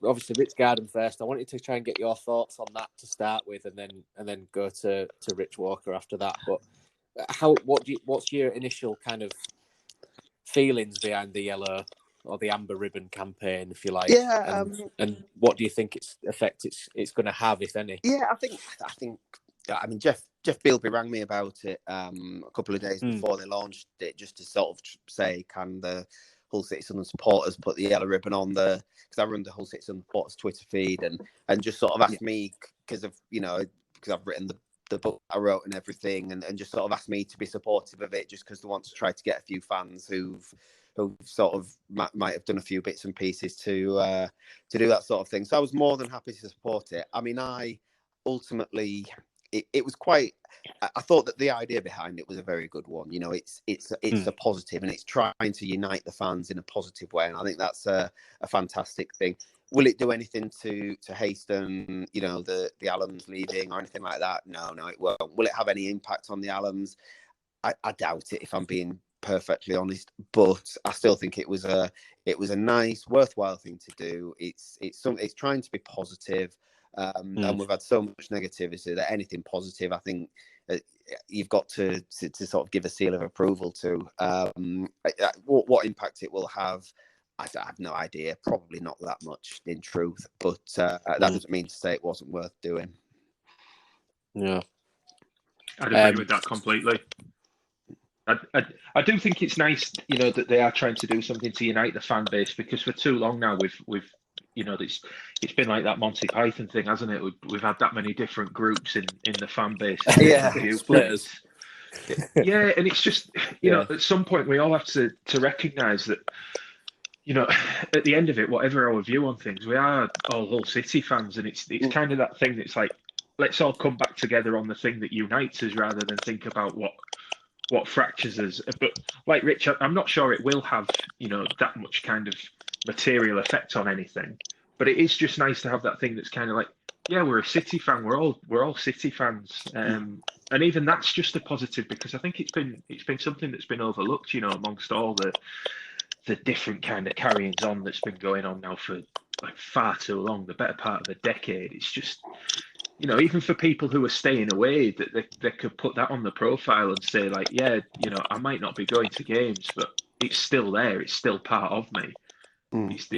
Obviously, Rich Gardham first. I wanted to try and get your thoughts on that to start with, and then go to Rich Walker after that. But what's your initial kind of feelings behind the yellow or the amber ribbon campaign, if you like? Yeah, and what do you think effect it's going to have, if any? Yeah, I think. I mean, Jeff Bilby rang me about it a couple of days before they launched it, just to sort of say, can the Hull City Sunderland supporters put the yellow ribbon on because I run the Hull City Sunderland supporters Twitter feed, and just sort of asked me, because I've written the book I wrote and everything, and just sort of asked me to be supportive of it, just because they want to try to get a few fans who sort of might have done a few bits and pieces to do that sort of thing. So I was more than happy to support it. I mean, I ultimately, it was quite. I thought that the idea behind it was a very good one. It's a positive, and it's trying to unite the fans in a positive way, and I think that's a fantastic thing. Will it do anything to hasten, the alums leaving or anything like that? No, it won't. Will it have any impact on the alums? I doubt it, if I'm being perfectly honest. But I still think it was a nice, worthwhile thing to do. It's trying to be positive. And we've had so much negativity that anything positive, I think, you've got to sort of give a seal of approval to. What impact it will have, I have no idea. Probably not that much, in truth. But that doesn't mean to say it wasn't worth doing. Yeah. I'd agree with that completely. I do think it's nice, that they are trying to do something to unite the fan base, because for too long now it's been like that Monty Python thing, hasn't it? We've had that many different groups in the fan base for different viewpoints. Yeah, and it's just at some point we all have to recognise that at the end of it, whatever our view on things, we are all Hull City fans, and it's kind of that thing that's like, let's all come back together on the thing that unites us rather than think about what fractures us. But like Rich, I'm not sure it will have that much kind of material effect on anything. But it is just nice to have that thing that's kind of like, yeah, we're a City fan. We're all City fans, and even that's just a positive, because I think it's been something that's been overlooked, amongst all the different kind of carryings on that's been going on now for like far too long, the better part of a decade. It's just, even for people who are staying away, that they could put that on the profile and say like, yeah, I might not be going to games, but it's still there. It's still part of me. It's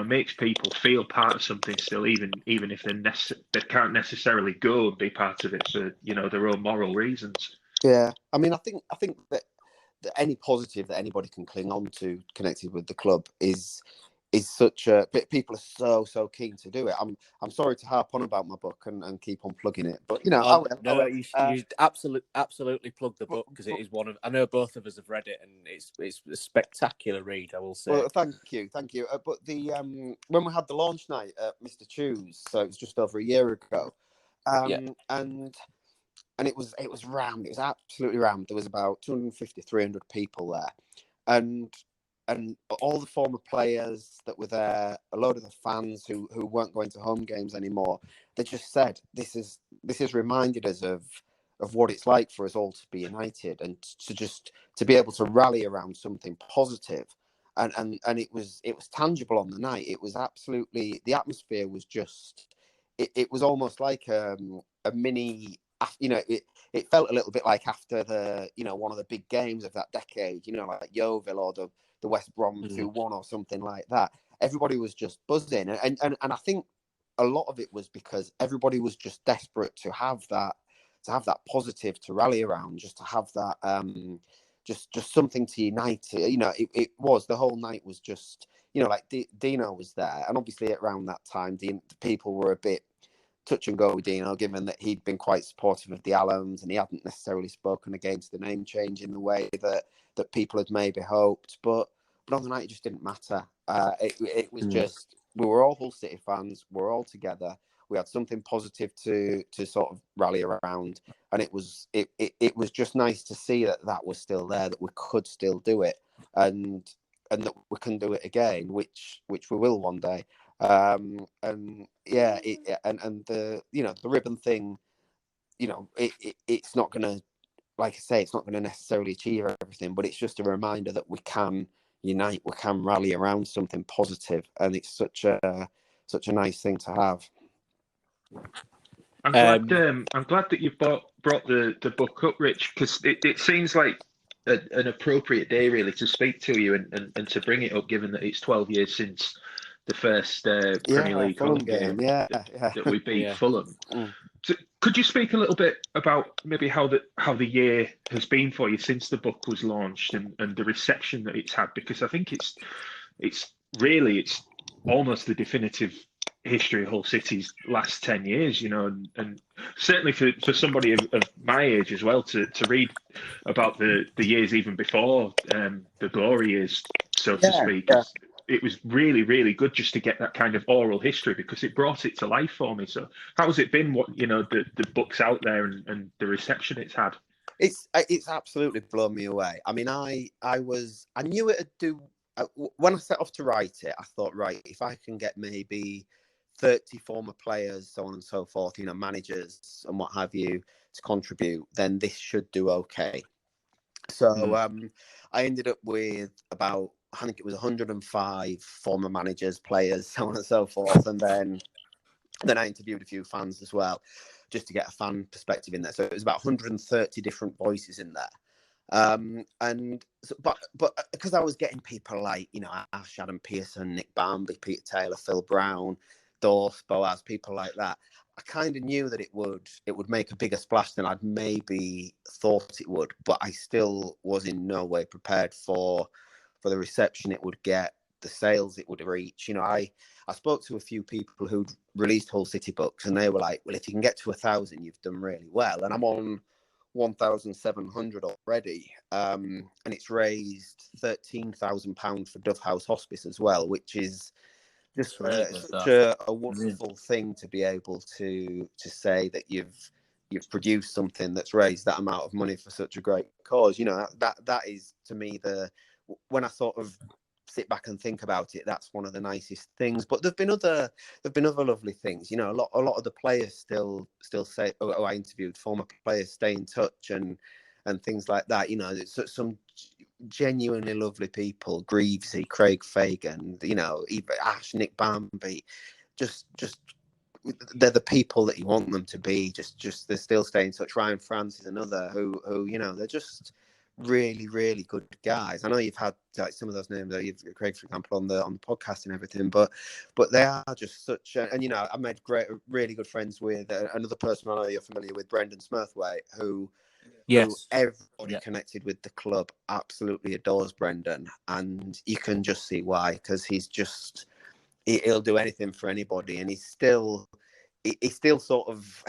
makes people feel part of something still, even if they can't necessarily go and be part of it for their own moral reasons. Yeah, I mean, I think that any positive that anybody can cling on to connected with the club is such a bit. People are so keen to do it. I'm sorry to harp on about my book and keep on plugging it, but you absolutely plug the book, because it is one of, I know both of us have read it, and it's a spectacular read, I will say. Well, thank you. But the when we had the launch night at Mr. Chew's, so it was just over a year ago, and it was rammed. It was absolutely rammed. There was about 250, 300 people there, and all the former players that were there, a load of the fans who weren't going to home games anymore, they just said this has reminded us of what it's like for us all to be united, and to be able to rally around something positive. And it was tangible on the night. It was absolutely, the atmosphere was just, it was almost like a mini, it felt a little bit like after the one of the big games of that decade, like Yeovil or the West Brom 2-1 or something like that. Everybody was just buzzing, and I think a lot of it was because everybody was just desperate to have that positive to rally around, just to have that just something to unite. It was, the whole night was just, like Dino was there, and obviously around that time the people were a bit touch and go with Dino, given that he'd been quite supportive of the Allams and he hadn't necessarily spoken against the name change in the way that people had maybe hoped. But on the night, it just didn't matter. It was just, we were all Hull City fans. We're all together. We had something positive to sort of rally around, and it was just nice to see that was still there, that we could still do it, and that we can do it again, which we will one day. And the the ribbon thing, it's not gonna, like I say, it's not gonna necessarily achieve everything, but it's just a reminder that we can unite, we can rally around something positive, and it's such a nice thing to have. I'm glad that you brought the book up, Rich, because it seems like an appropriate day really to speak to you and to bring it up, given that it's 12 years since the first Premier League home game that we beat Fulham. So could you speak a little bit about maybe how the year has been for you since the book was launched, and the reception that it's had? Because I think it's almost the definitive history of Hull City's last 10 years, and certainly for somebody of my age as well, to read about the years even before the glory years, so to speak. It was really, really good just to get that kind of oral history, because it brought it to life for me. So how has it been, the book's out there and the reception it's had? It's absolutely blown me away. I mean, I knew it'd do. When I set off to write it, I thought, right, if I can get maybe 30 former players, so on and so forth, managers and what have you, to contribute, then this should do okay. So I ended up with about, I think it was 105 former managers, players, so on and so forth. And then I interviewed a few fans as well, just to get a fan perspective in there. So it was about 130 different voices in there. But because I was getting people like, Ash, Adam Pearson, Nick Barmby, Peter Taylor, Phil Brown, Dorse, Boaz, people like that, I kind of knew that it would make a bigger splash than I'd maybe thought it would, but I still was in no way prepared for the reception it would get, the sales it would reach. You know, I spoke to a few people who'd released Hull City books, and they were like, well, if you can get to 1,000, you've done really well. And I'm on 1,700 already, and it's raised £13,000 for Dove House Hospice as well, which is just really good, such that. a wonderful thing to be able to say that you've produced something that's raised that amount of money for such a great cause. You know, that is, to me, when I sort of sit back and think about it, that's one of the nicest things. But there've been other lovely things. You know, a lot of the players still say, oh, I interviewed former players, stay in touch and things like that. You know, it's some genuinely lovely people, Greavesy, Craig Fagan, you know, even Ash, Nick Barmby, just they're the people that you want them to be. Just they're still staying in touch. Ryan France is another who you know, they're just really, really good guys. I know you've had like some of those names, you've Craig, for example, on the podcast and everything, but they are just such and you know, I made really good friends with another person I know you're familiar with, Brendan Smurthwaite, who everybody connected with the club absolutely adores Brendan, and you can just see why, because he'll do anything for anybody, and he's still sort of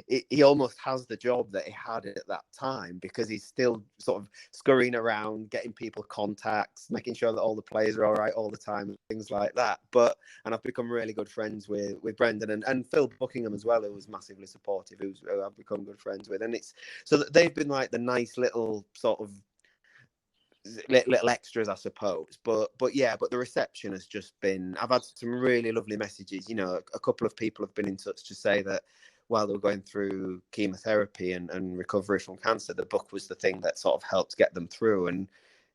he almost has the job that he had at that time, because he's still sort of scurrying around, getting people contacts, making sure that all the players are all right all the time and things like that. And I've become really good friends with Brendan and Phil Buckingham as well, who was massively supportive, who I've become good friends with. And it's so that they've been like the nice little sort of little extras, I suppose, but the reception has just been, I've had some really lovely messages. You know, a couple of people have been in touch to say that while they were going through chemotherapy and recovery from cancer, the book was the thing that sort of helped get them through. And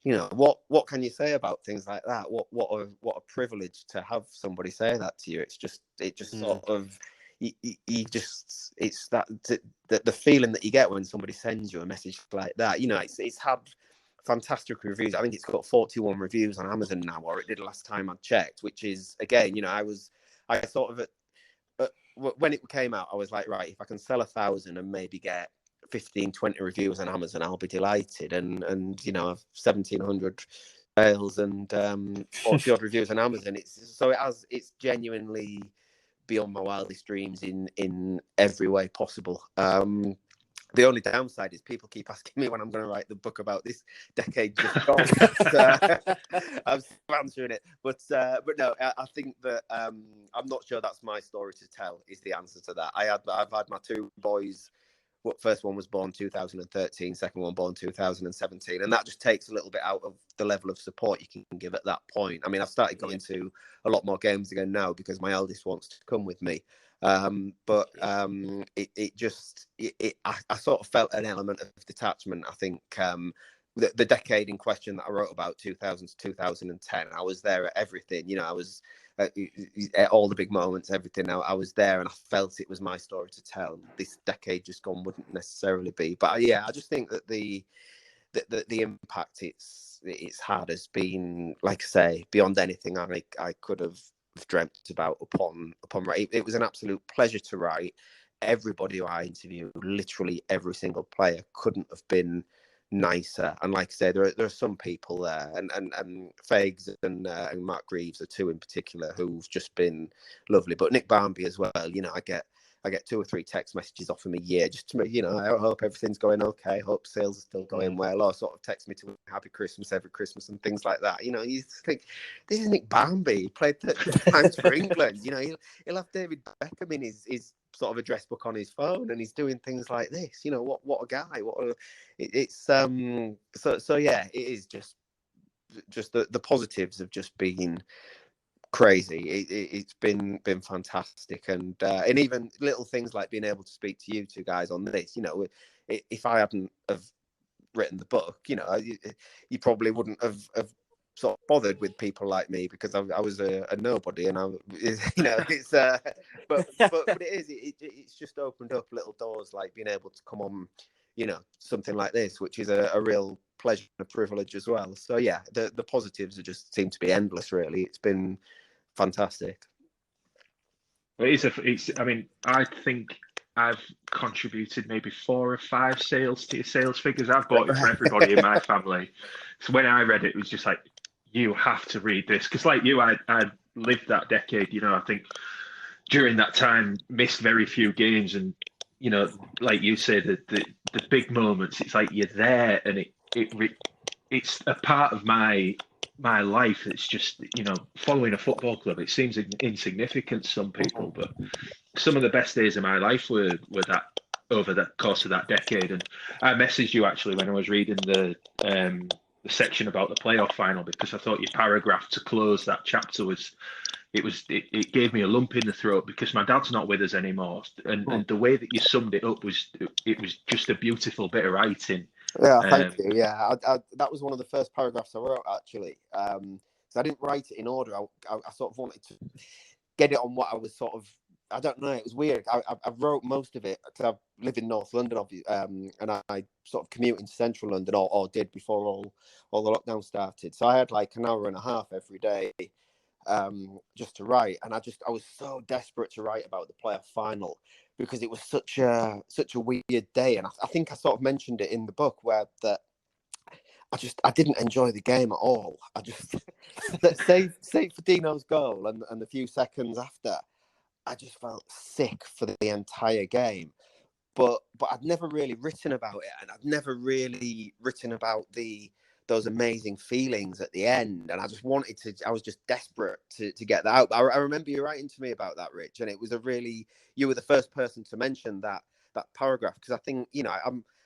you know, what can you say about things like that? What a privilege to have somebody say that to you. It just sort of you just, it's that the feeling that you get when somebody sends you a message like that. You know, it's had fantastic reviews. I think it's got 41 reviews on Amazon now, or it did last time I checked, which is, again, you know, I sort of when it came out, I was like, right, if I can sell 1,000 and maybe get 15-20 reviews on Amazon, I'll be delighted. And you know, I've 1,700 sales and 40 odd reviews on Amazon. It's genuinely beyond my wildest dreams in every way possible. The only downside is people keep asking me when I'm going to write the book about this decade just gone. I'm still answering it, but no, I think that I'm not sure that's my story to tell. Is the answer to that? I've had my two boys. First one was born 2013, second one born 2017, and that just takes a little bit out of the level of support you can give at that point. I mean, I've started going to a lot more games again now because my eldest wants to come with me. But I sort of felt an element of detachment. I think the decade in question that I wrote about, 2000 to 2010, I was there at everything. You know, I was at all the big moments, everything. I was there, and I felt it was my story to tell. This decade just gone wouldn't necessarily be. But yeah, I just think that the impact it's had has been, like I say, beyond anything I could have dreamt about upon writing. It was an absolute pleasure to write. Everybody who I interviewed, literally every single player, couldn't have been nicer. And like I say, there are some people there, and Fags and Mark Greaves are two in particular who've just been lovely. But Nick Barmby as well. You know, I get 2 or 3 text messages off him a year just to, you know, I hope everything's going okay, hope sales are still going well, or sort of text me to happy Christmas every Christmas and things like that. You know, you think, this is Nick Barmby, he played 30 times for England. You know, he'll have David Beckham in his sort of address book on his phone, and he's doing things like this. You know, what a guy. So yeah, it is just the positives have just been crazy. It's been fantastic, and even little things like being able to speak to you two guys on this. You know, if I hadn't have written the book, you know, you probably wouldn't have sort of bothered with people like me, because I was a nobody, and you know, it's but it's just opened up little doors, like being able to come on, you know, something like this, which is a real pleasure and a privilege as well. So yeah, the positives are just seem to be endless, really. It's been fantastic. It's. I mean, I think I've contributed maybe 4 or 5 sales to your sales figures. I've bought it for everybody in my family. So when I read it, it was just like, you have to read this because, like you, I lived that decade. You know, I think during that time missed very few games, and you know, like you say, the big moments. It's like you're there, and it's a part of my life. It's just, you know, following a football club. It seems insignificant to some people, but some of the best days of my life were that over the course of that decade. And I messaged you actually when I was reading the section about the playoff final because I thought your paragraph to close that chapter it gave me a lump in the throat because my dad's not with us anymore, and the way that you summed it up was just a beautiful bit of writing. Yeah, thank you. Yeah, that was one of the first paragraphs I wrote actually. So I didn't write it in order. I sort of wanted to get it on what I was sort of. I don't know. It was weird. I wrote most of it because I live in North London, obviously, and I sort of commute into Central London, or did before all the lockdown started. So I had like an hour and a half every day just to write, and I was so desperate to write about the playoff final because it was such a weird day, and I think I sort of mentioned it in the book where that I didn't enjoy the game at all. I just save for Dino's goal and the few seconds after, I just felt sick for the entire game. But I'd never really written about it, and I'd never really written about those amazing feelings at the end. And I just wanted to. I was just desperate to get that out. I remember you writing to me about that, Rich, and it was you were the first person to mention that paragraph because I think, you know,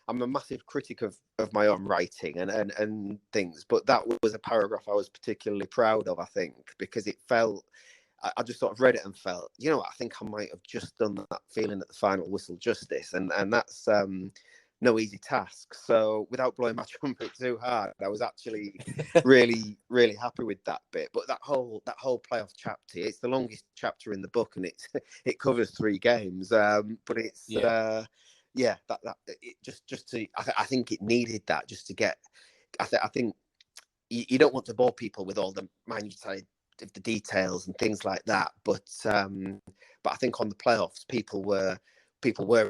I'm a massive critic of my own writing and things, but that was a paragraph I was particularly proud of. I think because it felt. I just sort of read it and felt, you know what, I think I might have just done that feeling at the final whistle justice. And that's no easy task. So without blowing my trumpet too hard, I was actually really, really happy with that bit. But that whole playoff chapter, it's the longest chapter in the book, and it covers 3 games. But it's that it just to I think it needed that just to get. I think you don't want to bore people with all the minutiae of the details and things like that, but I think on the playoffs people were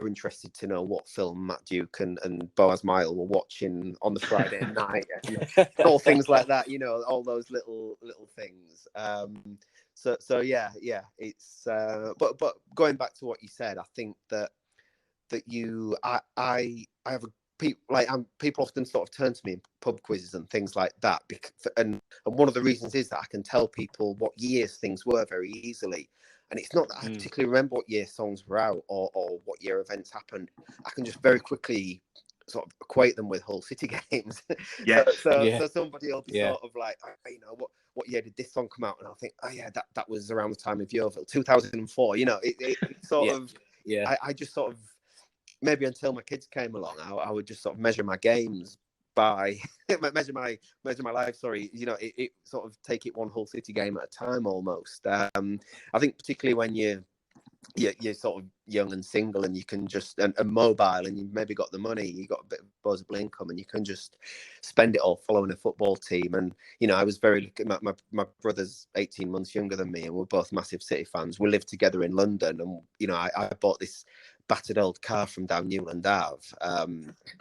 interested to know what film Matt Duke and Boaz Mile were watching on the Friday night and all things like that, you know, all those little things. So yeah, it's but going back to what you said, I think that I have a people often sort of turn to me in pub quizzes and things like that, and one of the reasons is that I can tell people what years things were very easily, and it's not that I particularly remember what year songs were out or what year events happened. I can just very quickly sort of equate them with Hull City games. Yeah. So somebody will be sort of like, oh, you know, what year did this song come out? And I'll think, oh yeah, that was around the time of Yeovil, 2004. You know, it sort of. I just sort of. Maybe until my kids came along, I would just sort of measure my games by measure my life. Sorry, you know, it sort of take it one Hull City game at a time almost. I think particularly when you're sort of young and single and you can just and mobile and you've maybe got the money, you got a bit of disposable income and you can just spend it all following a football team. And you know, I was very lucky. My brother's 18 months younger than me, and we're both massive City fans. We lived together in London, and you know, I bought this battered old car from down Newland Ave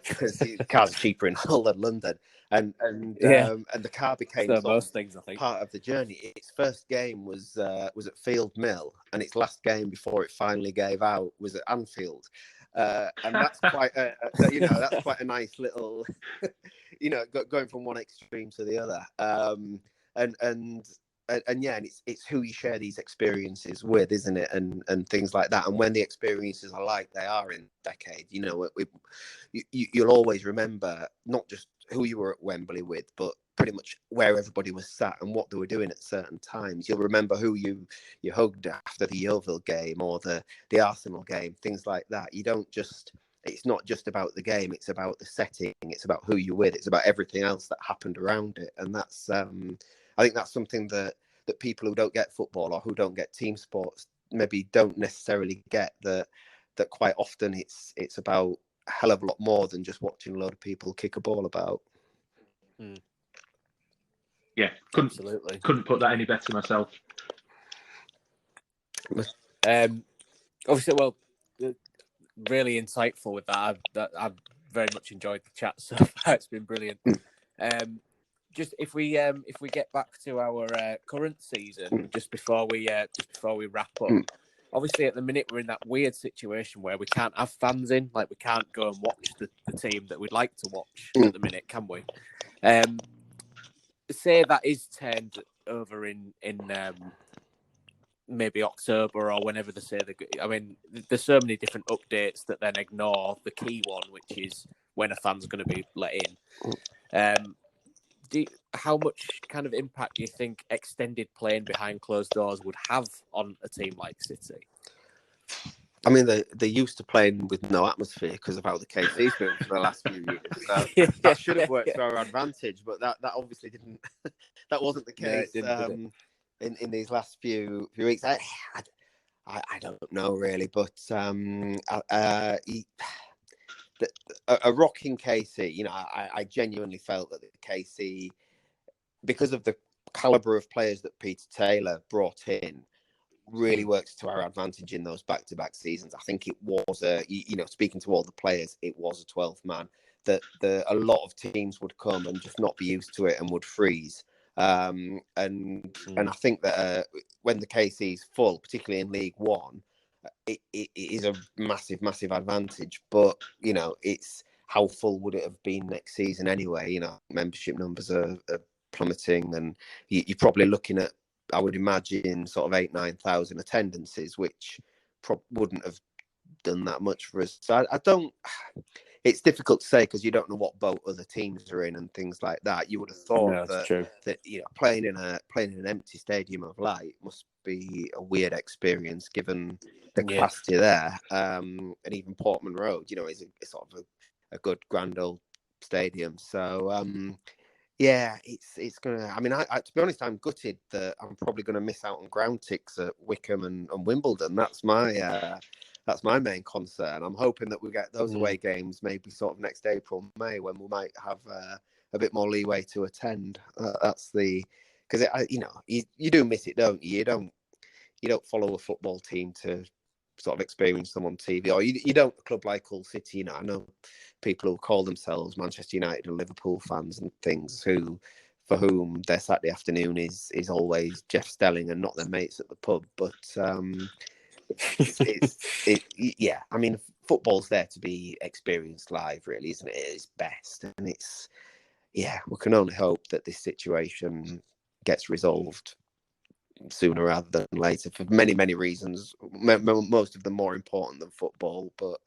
because cars are cheaper in Hull than London, and the car became so most things, I think, part of the journey. Its first game was at Field Mill, and its last game before it finally gave out was at Anfield, and that's quite that's quite a nice little you know, going from one extreme to the other, and it's who you share these experiences with, isn't it? And things like that. And when the experiences are like they are in a decade, you know, you'll always remember not just who you were at Wembley with, but pretty much where everybody was sat and what they were doing at certain times. You'll remember who you hugged after the Yeovil game or the Arsenal game, things like that. You don't just. It's not just about the game. It's about the setting. It's about who you're with. It's about everything else that happened around it. And that's. I think that's something that people who don't get football or who don't get team sports maybe don't necessarily get, that quite often it's about a hell of a lot more than just watching a load of people kick a ball about. Yeah, couldn't put that any better myself. Obviously, well, really insightful with that. I've very much enjoyed the chat so far. It's been brilliant. Just if we get back to our current season, just before we wrap up. Obviously, at the minute, we're in that weird situation where we can't have fans in. Like, we can't go and watch the team that we'd like to watch at the minute, can we? Say that is turned over in maybe October or whenever they say I mean, there's so many different updates that then ignore the key one, which is when a fan's going to be let in. How much kind of impact do you think extended playing behind closed doors would have on a team like City? I mean, they're used to playing with no atmosphere because of how the KC's been for the last few years. So that should have worked to our advantage, but that obviously didn't. That wasn't the case in these last few weeks. I don't know really, but a rocking KC. You know, I genuinely felt that the KC, because of the caliber of players that Peter Taylor brought in, really works to our advantage in those back-to-back seasons. I think it was speaking to all the players, it was a 12th man that a lot of teams would come and just not be used to it and would freeze. And I think that when the KC's full, particularly in League One, it is a massive advantage. But you know, it's how full would it have been next season anyway? You know, membership numbers are plummeting, and you're probably looking at, I would imagine, sort of 8,000-9,000 attendances, which wouldn't have done that much for us. So I don't. It's difficult to say because you don't know what boat other teams are in and things like that. You would have thought that you know, playing in an empty stadium of light must be a weird experience given the capacity there. And even Portman Road, you know, is sort of a good grand old stadium. So yeah, it's gonna. I mean, I to be honest, I'm gutted that I'm probably going to miss out on ground ticks at Wickham and Wimbledon. That's my main concern. I'm hoping that we get those away games maybe sort of next April, May, when we might have a bit more leeway to attend. That's because you know, you do miss it, don't you? You don't follow a football team to sort of experience them on TV, or you don't. A club like Hull City, you know, I know people who call themselves Manchester United and Liverpool fans and things for whom their Saturday afternoon is always Jeff Stelling and not their mates at the pub. But yeah, I mean, football's there to be experienced live, really, isn't it? It is best, and we can only hope that this situation gets resolved sooner rather than later for many reasons, most of them more important than football, but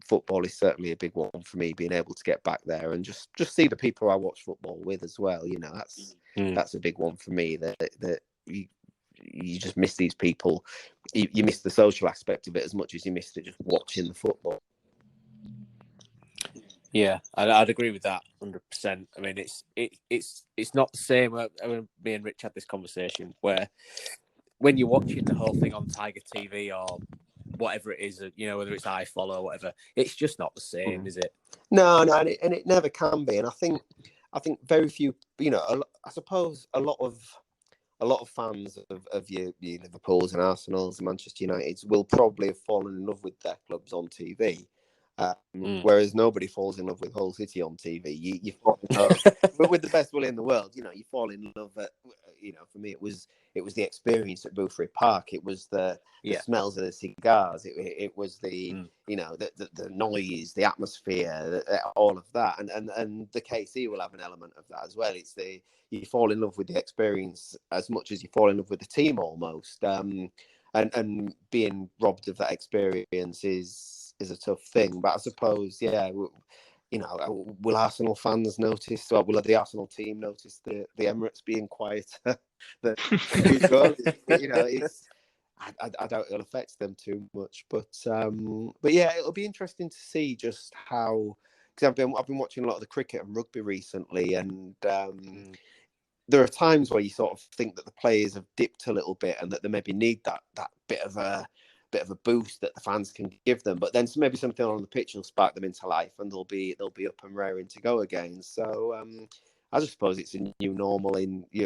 football is certainly a big one for me, being able to get back there and just see the people I watch football with as well. You know, that's a big one for me, that you just miss these people. You miss the social aspect of it as much as you miss just watching the football. Yeah, I'd agree with that 100%. I mean, it's not the same. I mean, me and Rich had this conversation where when you're watching the whole thing on Tiger TV or whatever it is, you know, whether it's iFollow or whatever, it's just not the same, is it? No, and it never can be. And I think very few, you know, I suppose a lot of fans of your Liverpools and Arsenals and Manchester Uniteds will probably have fallen in love with their clubs on TV. Whereas nobody falls in love with Hull City on TV. You fall in love with the best will in the world. You know, you fall in love at, you know, for me it was the experience at Boothry Park. It was the smells of the cigars. It was the you know, the noise, the atmosphere, all of that. And the KC will have an element of that as well. It's you fall in love with the experience as much as you fall in love with the team almost. And being robbed of that experience is a tough thing. But I suppose, you know, will Arsenal fans notice, or will the Arsenal team notice the Emirates being quieter? You know, I doubt it'll affect them too much. But yeah, it'll be interesting to see just how, because I've been watching a lot of the cricket and rugby recently, and there are times where you sort of think that the players have dipped a little bit and that they maybe need that bit of a boost that the fans can give them, but then maybe something on the pitch will spark them into life and they'll be up and raring to go again. So I just suppose it's a new normal,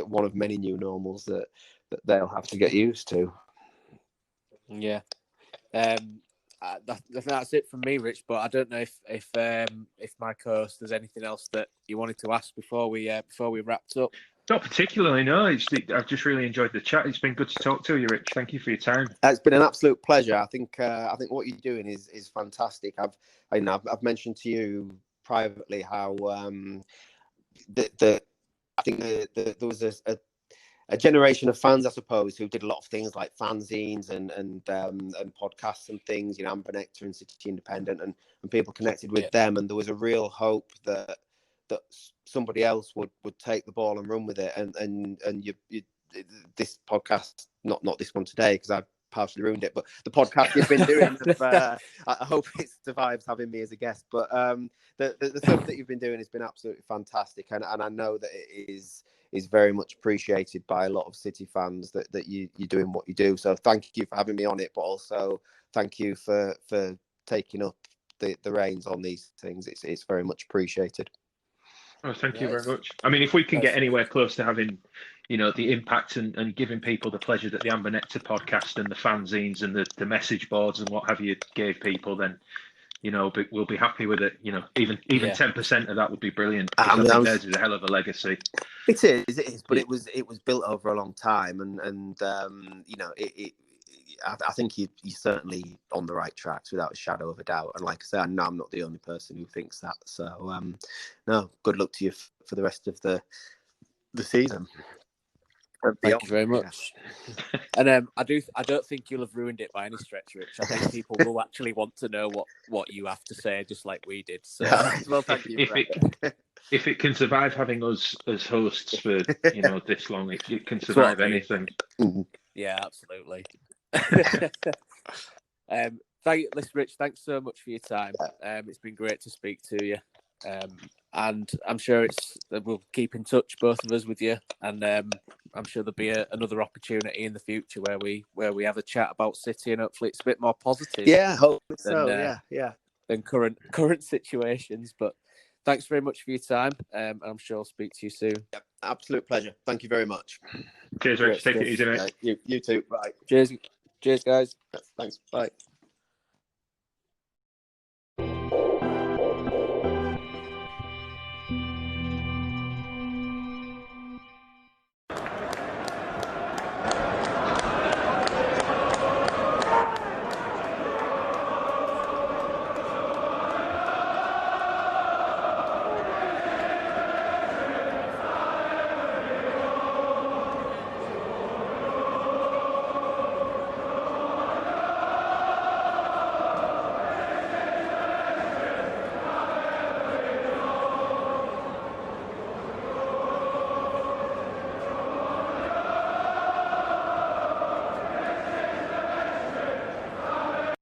one of many new normals that they'll have to get used to. Yeah. That's it from me, Rich. But I don't know if my co-host there's anything else that you wanted to ask before we wrapped up. Not particularly, no. I've just really enjoyed the chat. It's been good to talk to you, Rich. Thank you for your time. It's been an absolute pleasure. I think what you're doing is fantastic. I've mentioned to you privately how I think there was a generation of fans, I suppose, who did a lot of things like fanzines and podcasts and things, Amber Nectar and City Independent, and people connected with them. And there was a real hope that somebody else would take the ball and run with it. And you this podcast, not this one today, because I've partially ruined it, but the podcast you've been doing, I hope it survives having me as a guest. But the stuff that you've been doing has been absolutely fantastic, and I know that it is very much appreciated by a lot of City fans that you're doing what you do. So thank you for having me on it, but also thank you for taking up the reins on these things. It's very much appreciated. Oh, thank you very much. I mean, if we can get anywhere close to having, the impact and giving people the pleasure that the Amber Nectar podcast and the fanzines and the message boards and what have you gave people, then, we'll be happy with it. Even 10% of that would be brilliant. I think theirs is a hell of a legacy. It is, but it was built over a long time, and I think you're certainly on the right tracks without a shadow of a doubt. And like I said, I know I'm not the only person who thinks that. So, no, good luck to you for the rest of the season. Thank you very much. And I don't think you'll have ruined it by any stretch, Rich. I think people will actually want to know what you have to say, just like we did. So, well, thank you. If it can survive having us as hosts for this long, it can survive anything. Yeah, absolutely. Listen, Rich, thanks so much for your time. It's been great to speak to you, and I'm sure we'll keep in touch, both of us, with you, and I'm sure there'll be another opportunity in the future where we have a chat about City, and hopefully it's a bit more positive. Yeah, hope so. Than current situations. But thanks very much for your time, and I'm sure I'll speak to you soon. Yep, absolute pleasure. Thank you very much. Cheers, Rich. Take it easy, mate. You too. Bye. Cheers, guys. Thanks. Bye.